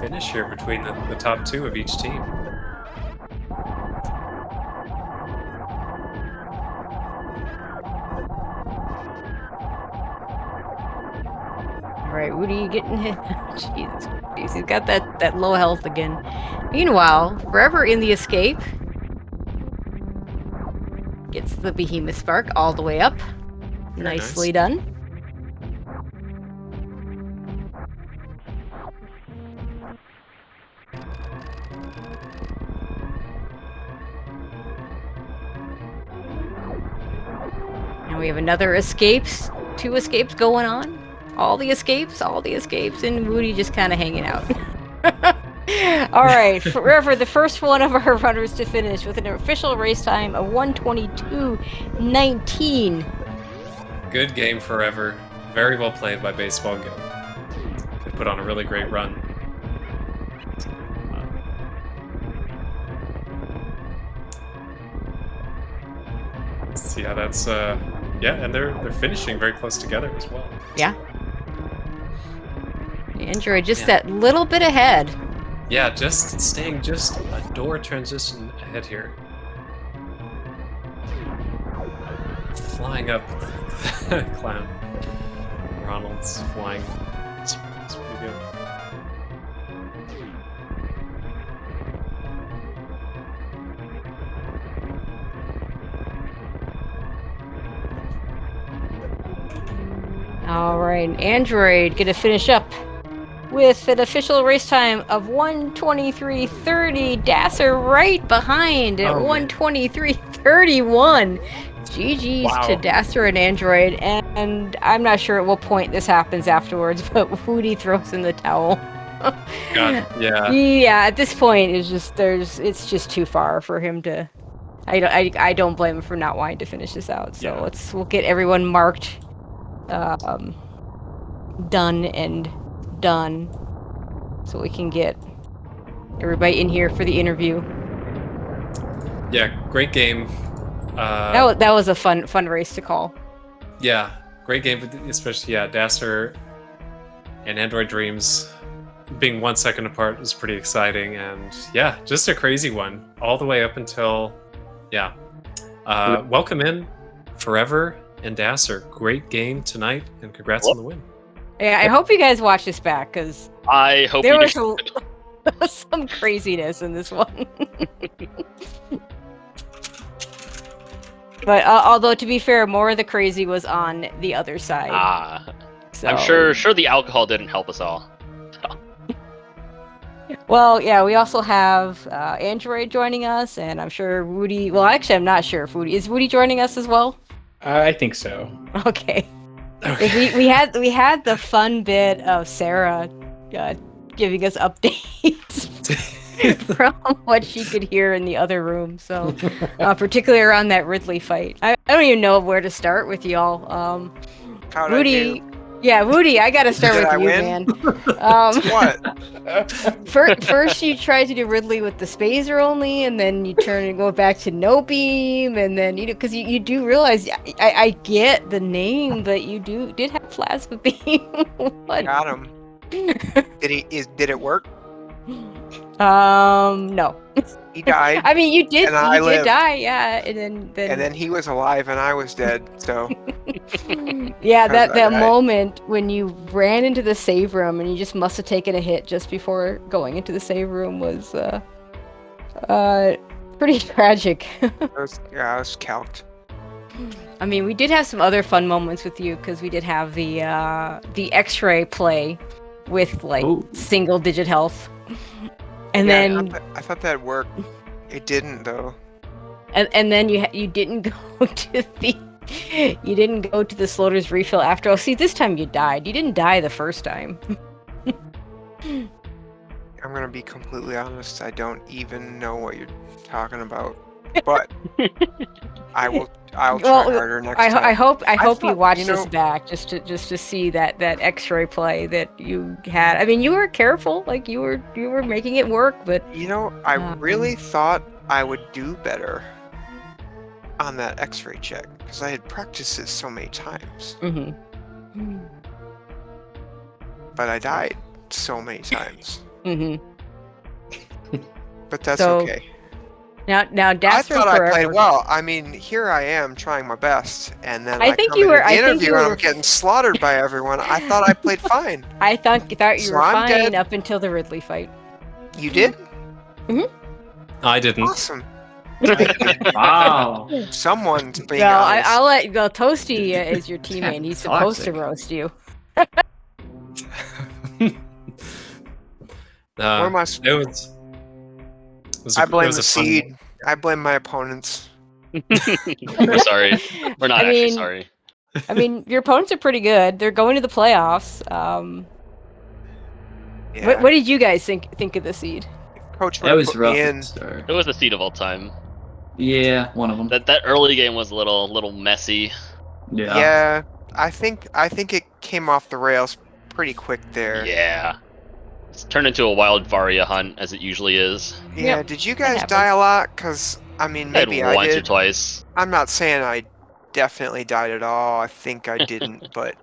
finish here between the top 2 of each team. Alright, Woody getting hit. Jesus, he's got that low health again. Meanwhile, Forever in the escape gets the Behemoth Spark all the way up. Very Nicely nice. done. And we have another escapes, 2 escapes going on. All the escapes, and Woody just kind of hanging out. Alright, Forever, the first one of our runners to finish with an official race time of 1:22.19. Good game, Forever. Very well played by Baseball Go. They put on a really great run. Let's see how that's yeah, and they're finishing very close together as well. Yeah. Android just that little bit ahead. Yeah, just staying just a door transition ahead here. Flying up Clown. Ronald's flying. It's pretty good. Alright, Android gonna finish up with an official race time of 1:23:30. Dasser right behind at 1:23:31. GG's to Dasser and Android, and I'm not sure at what point this happens afterwards, but Woody throws in the towel. God, yeah. Yeah, at this point, it's just too far for him to. I don't blame him for not wanting to finish this out. So we'll get everyone marked, done and done, so we can get everybody in here for the interview. Yeah, great game. That was a fun race to call. Yeah, great game, especially Dasser and Android Dreams being 1 second apart was pretty exciting, and just a crazy one all the way up until welcome in Forever and Dasser. Great game tonight, and congrats on the win. Yeah, I hope you guys watch this back, because I hope there was some craziness in this one. But although, to be fair, more of the crazy was on the other side. So. I'm sure the alcohol didn't help us all. Well, we also have Android joining us, and I'm sure Woody. Well, actually, I'm not sure if Woody is joining us as well. I think so. Okay. We had the fun bit of Sarah giving us updates from what she could hear in the other room. So, particularly around that Ridley fight, I don't even know where to start with y'all. Woody. Woody, I gotta start with you, man. What? First you tried to do Ridley with the Spazer only, and then you turn and go back to no beam, and then because you do realize I get the name, but you did have plasma beam. Got him. Did it work? No. He died. I mean, you did die, and then he was alive and I was dead. So that moment when you ran into the save room and you just must have taken a hit just before going into the save room was pretty tragic. I was calked. I mean, we did have some other fun moments with you, because we did have the X-ray play with single digit health. And then I thought that worked. It didn't though. And then you didn't go to the Slaughter's refill after all. See, this time you died. You didn't die the first time. I'm gonna be completely honest. I don't even know what you're talking about. But I'll try harder next time. I hope you watch this back just to see that X-ray play that you had. I mean, you were careful, you were making it work, but I really thought I would do better on that X-ray check because I had practiced it so many times. Mm-hmm. But I died so many times. Mm-hmm. But that's okay. Now, Dasser I thought I played well. I mean, here I am trying my best, and then I think come you were. into the interview and I'm getting slaughtered by everyone. I thought I played fine. I thought you were fine dead. up until the Ridley fight. You did? Mm-hmm. I didn't. Awesome. Wow. Someone's being Well, honest. I'll let Toasty is your teammate. He's supposed to roast you. Where am I? I blame the seed. I blame my opponents. We're sorry. We're not actually sorry. I mean, your opponents are pretty good. They're going to the playoffs. What did you guys think of the seed? Coach, that was rough. It was the seed of all time. Yeah, one of them. That early game was a little messy. Yeah. Yeah, I think it came off the rails pretty quick there. Yeah. It's turned into a wild Varia hunt, as it usually is. Yeah, did you guys die a lot? Because, I mean, maybe I did. Once or twice. I'm not saying I definitely died at all. I think I didn't, but...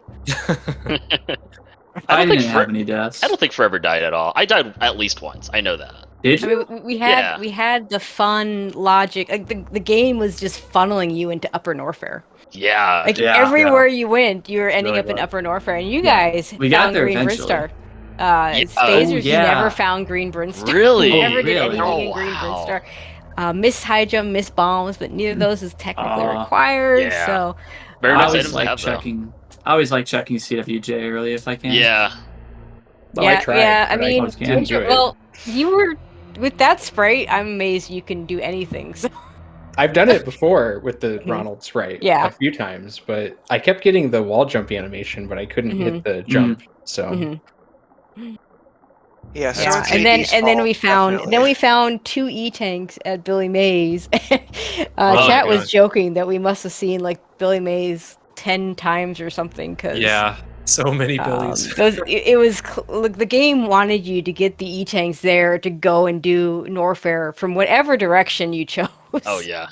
I didn't have any deaths. I don't think Forever died at all. I died at least once. I know that. Did you? I mean, we had the fun logic. The game was just funneling you into Upper Norfair. Yeah. Everywhere you went, you were ending up in Upper Norfair, and you guys found Green Brinstar. Spazers, you never found Green Brinstar. Really? You never did anything in Green Brinstar. Miss High Jump, Miss Bombs, but neither of those is technically required. Yeah. So very nice I always like checking CWJ early if I can. Yeah. Well, I tried. yeah. I but mean, can't do it. well, you were with that sprite. I'm amazed you can do anything. So. I've done it before with the Mhm. Ronald sprite Yeah. a few times, but I kept getting the wall jump animation, but I couldn't hit the jump. So Mhm. Yeah, so Yeah, it's and AB's then we fault, found definitely. 2 E-tanks at Billy Mays. my Chat was God. joking that we must have seen like Billy Mays 10 times or something because Yeah, so many Billies. it was like the game wanted you to get the E-tanks there to go and do Norfair from whatever direction you chose. Oh yeah.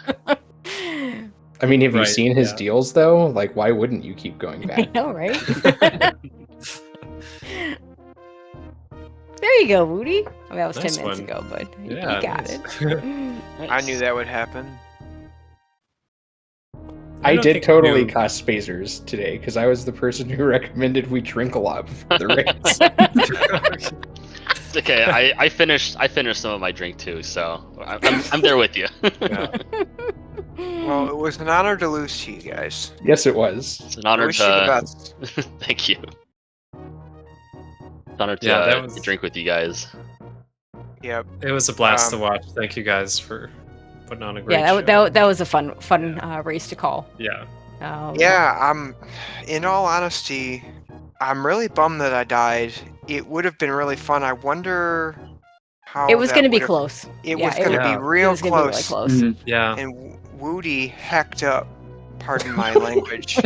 I mean, have you Right, seen his yeah. deals though? Like, why wouldn't you keep going I back? know, right? There you go, Woody. I mean, that was Nice 10 minutes one. ago, but Yeah, you got nice. it. I knew that would happen. I don't did think totally knew. cost Spazers today because I was the person who recommended we drink a lot before the race. It's okay. I finished some of my drink too, so I'm there with you. Yeah. Well, it was an honor to lose to you guys. Yes, it was. It's an I honor wish you the to. best. Thank you. It's an honor to, Yeah, that to was- drink with you guys. Yep. It was a blast to Um, watch. Thank you guys for putting on a great Yeah, show. that was a fun race to call. Yeah. Yeah, in all honesty, I'm really bummed that I died. It would have been really fun. I wonder how It was that going to be would've- close. It Yeah, was going to Yeah. be It real was gonna be really close. close. Mhm. Yeah. And Woody hecked up, pardon my language.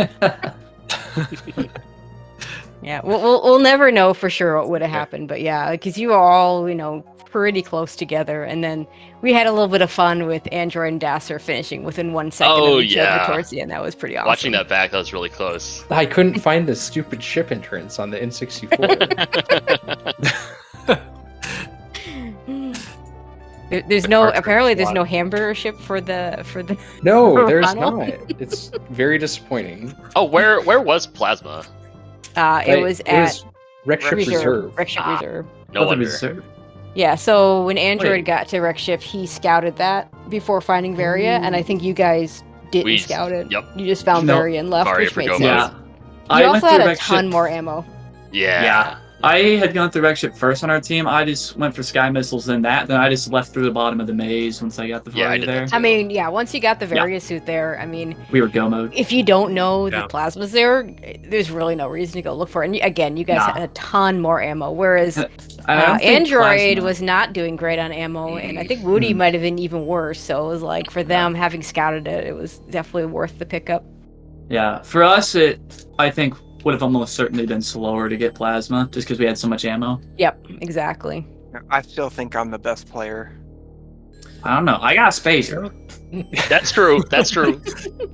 Yeah, we'll never know for sure what would have happened, but yeah, because you were all pretty close together, and then we had a little bit of fun with Android and Dasser finishing within 1 second Oh, of each other yeah. towards the end. That was pretty awesome. Watching that back, that was really close. I couldn't find the stupid ship entrance on the N64. There's no cartridge apparently there's slot. no hamburger ship for the No, there's Ronald? not. It's very disappointing. Oh, where was Plasma? it was at Wreck Ship Reserve. Wreck Ship Ah. Reserve. No Nothing wonder. reserved. Yeah, so when Android Wait. got to Wreck Ship, he scouted that before finding Varia, and I think you guys didn't We- scout it. yep. You just found No. Varia and left, Varia which for makes Go sense. Yeah. You I went also through had a Wreck ton Ship- more ammo. Yeah. I had gone through Wreck Ship first on our team. I just went for Sky Missiles, then that. Then I just left through the bottom of the maze once I got the Yeah, I Varia did there. that I mean, yeah, once you got the Varia suit there, I mean, We were go mode. if you don't know Yeah. the plasma's there, there's really no reason to go look for it. And again, you guys Nah. had a ton more ammo, whereas I don't think Android Plasma- was not doing great on ammo, and I think Woody might have been even worse. So it was like for them having scouted it, it was definitely worth the pickup. Yeah, for us, I think would have almost certainly been slower to get Plasma just because we had so much ammo. Yep, exactly. I still think I'm the best player. I don't know. I got a Spazer. That's true. That's true.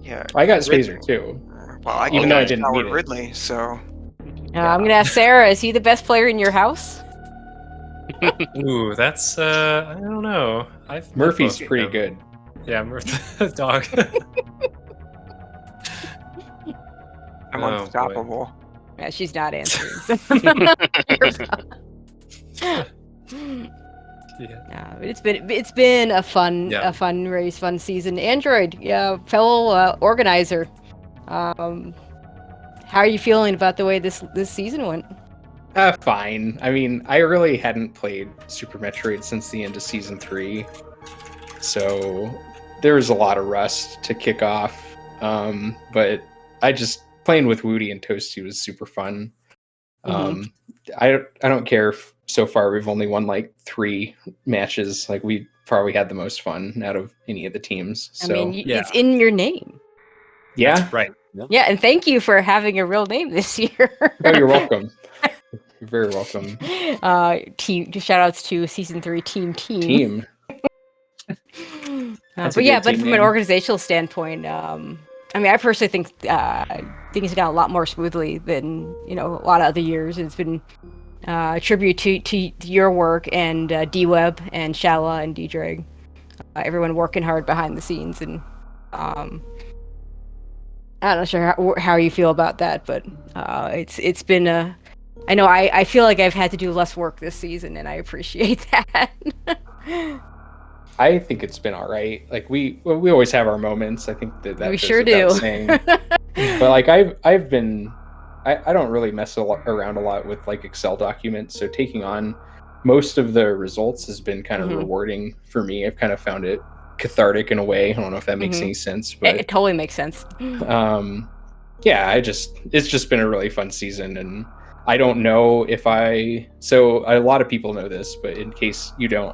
Yeah. I got Spazer too. Well, I Even can though I use didn't Howard need it. Ridley, so I'm gonna ask Sarah: is he the best player in your house? Ooh, that's I don't know. I've met Murphy's both of pretty them. good. Yeah, Murphy dog. I'm Oh, boy. unstoppable. Yeah, she's not answering. Yeah. It's been a fun Yeah. race, fun season. Android, yeah, fellow organizer. How are you feeling about the way this season went? Fine. I mean, I really hadn't played Super Metroid since the end of Season 3. So there was a lot of rust to kick off. But I just playing with Woody and Toasty was super fun. I don't care if so far we've only won like 3 matches. Like we probably had the most fun out of any of the teams. I So mean, it's in your name. yeah. Right. Yeah, and thank you for having a real name this year. Oh, you're welcome. You're very welcome. Team, shout outs to season 3 team. That's a But yeah, good but team from name. an organizational standpoint, I mean, I personally think things have gone a lot more smoothly than a lot of other years. It's been a tribute to your work and D-Web and Shala and D-Drag, everyone working hard behind the scenes, and I'm not sure how you feel about that, but it's been a. I know I feel like I've had to do less work this season, and I appreciate that. I think it's been all right. Like we always have our moments. I think that We goes sure without do. saying. But like I've been I don't really mess around a lot with like Excel documents, so taking on most of the results has been kind of Mhm. rewarding for me. I've kind of found it cathartic in a way. I don't know if that makes Mhm. any sense, It but totally makes sense. yeah, it's just been a really fun season, and I don't know if so a lot of people know this, but in case you don't,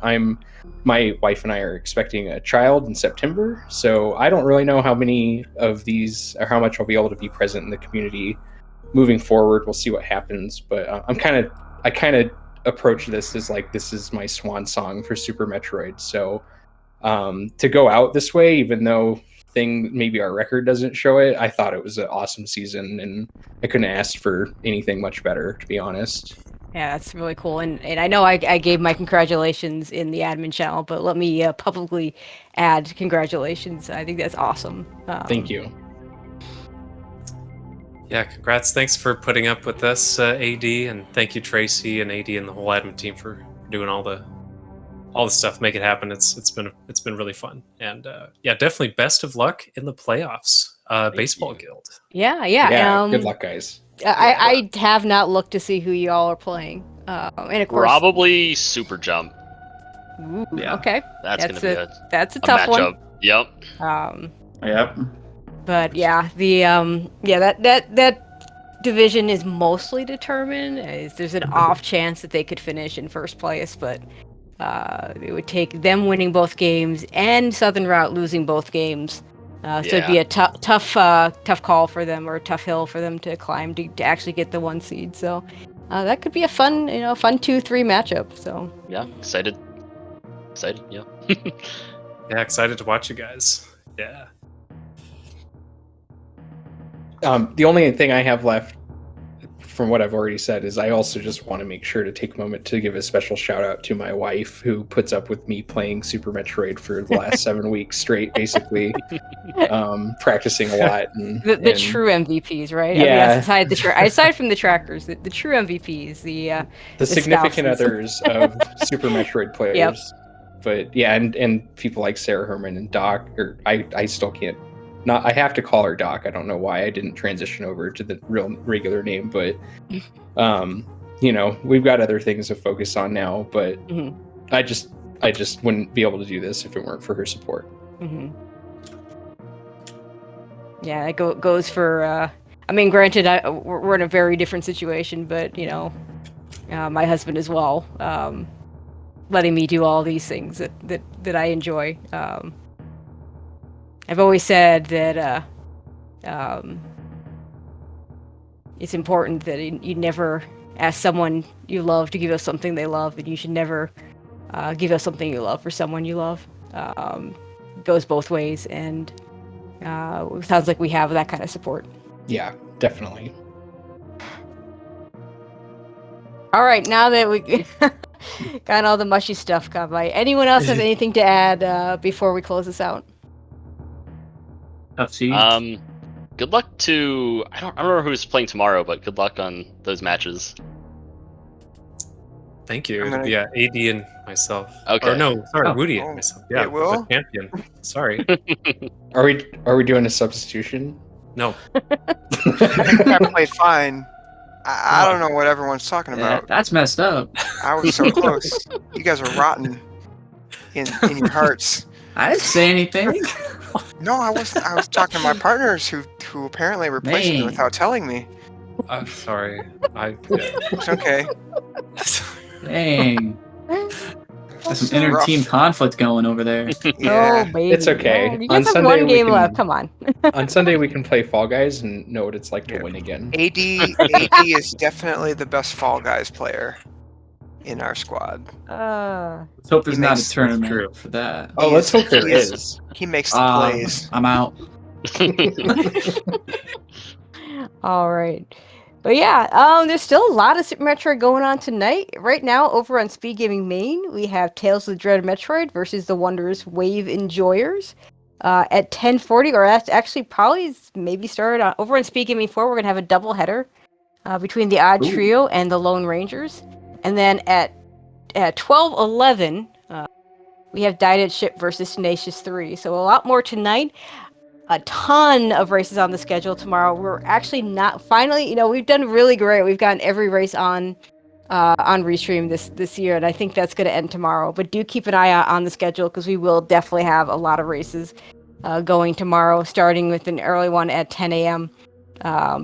my wife and I are expecting a child in September, so I don't really know how many of these or how much I'll be able to be present in the community moving forward. We'll see what happens, but I kind of approach this as like this is my swan song for Super Metroid. So to go out this way, even though maybe our record doesn't show it, I thought it was an awesome season, and I couldn't ask for anything much better, to be honest. Yeah, that's really cool. And I know I gave my congratulations in the admin channel, but let me publicly add congratulations. I think that's awesome. Thank you. Yeah, congrats. Thanks for putting up with us, AD, and thank you, Tracy and AD and the whole admin team for doing all the stuff to make it happen. It's been really fun, and yeah, definitely best of luck in the playoffs, baseball you. guild. Yeah. Yeah, good luck, guys. I have not looked to see who y'all are playing. And of course, Probably Super Jump. ooh, Yeah. okay, That's gonna be a that's a tough matchup. one. Yep. Yep. But yeah, that division is mostly determined. There's an off chance that they could finish in first place, but it would take them winning both games and Southern Route losing both games. So it'd be a tough call for them, or a tough hill for them to climb to actually get the 1 seed. So that could be a fun 2-3 matchup. So Yeah. Excited. Yeah. Yeah, excited to watch you guys. Yeah. The only thing I have left from what I've already said is I also just want to make sure to take a moment to give a special shout out to my wife, who puts up with me playing Super Metroid for the last 7 weeks straight, basically, practicing a lot. And the true MVPs, right? Yeah. I mean, aside from the trackers, the true MVPs, the significant spouses. others of Super Metroid players. Yep. But yeah, and people like Sarah Herman and Doc, or I still can't. I have to call her Doc. I don't know why I didn't transition over to the regular name, but we've got other things to focus on now. But I just wouldn't be able to do this if it weren't for her support. Mm-hmm. Yeah, it goes for. I mean, granted, we're in a very different situation, but my husband as well, letting me do all these things that I enjoy. I've always said that it's important that you never ask someone you love to give us something they love, and you should never give us something you love for someone you love. It goes both ways, and it sounds like we have that kind of support. Yeah, definitely. All right, now that we got all the mushy stuff gone by, anyone else have anything to add before we close this out? Tough seed. Good luck to I don't remember who's playing tomorrow, but good luck on those matches. Thank you. I'm gonna- Yeah, AD and myself. Okay. Or no, sorry, Oh. Woody and myself. Yeah, It will? the champion. Sorry. Are we doing a substitution? No. I think I played fine. I don't know what everyone's talking Yeah, about. that's messed up. I was so close. You guys are rotten in your hearts. I didn't say anything. No, I was talking to my partners who apparently replaced me Man. without telling me. I'm sorry. It's okay. Dang. There's some inner Rough. team conflict going over there. Yeah. Oh, baby. It's okay. You On guys have Sunday one we game can- left. Come on. On Sunday we can play Fall Guys and know what it's like to Yeah. win again. AD is definitely the best Fall Guys player in our squad. Let's hope there's He not makes- a tournament true. for that. Oh, let's hope there Yes. is. He makes the plays. I'm out. All right. But yeah, there's still a lot of Super Metroid going on tonight. Right now, over on Speed Gaming Main, we have Tales of the Dreaded Metroid versus the Wondrous Wave Enjoyers at 10:40, or actually probably maybe started on, over on Speed Gaming 4. We're gonna have a double header between the Odd Ooh. Trio and the Lone Rangers, and then at 12:11, we have Dyed Ship versus Tenacious 3. So a lot more tonight. a ton of races on the schedule tomorrow. We're actually not finally, we've done really great. We've gotten every race on Restream this year, and I think that's going to end tomorrow. But do keep an eye out on the schedule because we will definitely have a lot of races going tomorrow, starting with an early one at 10 a.m.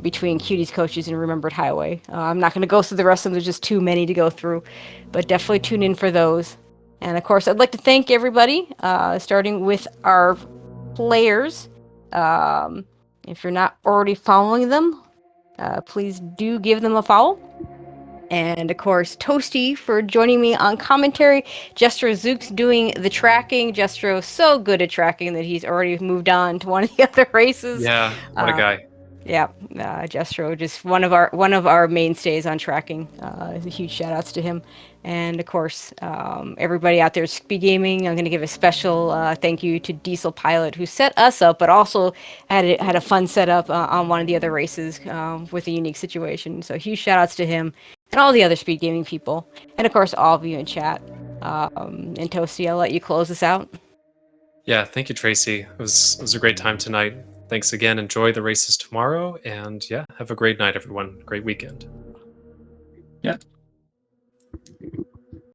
Between Cuties Coaches and Remembered Highway. I'm not going to go through the rest of them. There's just too many to go through, but definitely tune in for those. And of course, I'd like to thank everybody, starting with our players. If you're not already following them, please do give them a follow. And of course, Toasty for joining me on commentary. Jestro Zook's doing the tracking. Jestro's so good at tracking that he's already moved on to one of the other races. Yeah, what a guy. Yeah, Jestro, just one of our mainstays on tracking. Huge shout outs to him. And of course, everybody out there at Speed Gaming. I'm going to give a special thank you to Diesel Pilot, who set us up, but also had a fun setup on one of the other races with a unique situation. So huge shout outs to him and all the other Speed Gaming people. And of course, all of you in chat. And Toasty, I'll let you close this out. Yeah, thank you, Tracy. It was a great time tonight. Thanks again. Enjoy the races tomorrow. And yeah, have a great night, everyone. Great weekend. Yeah.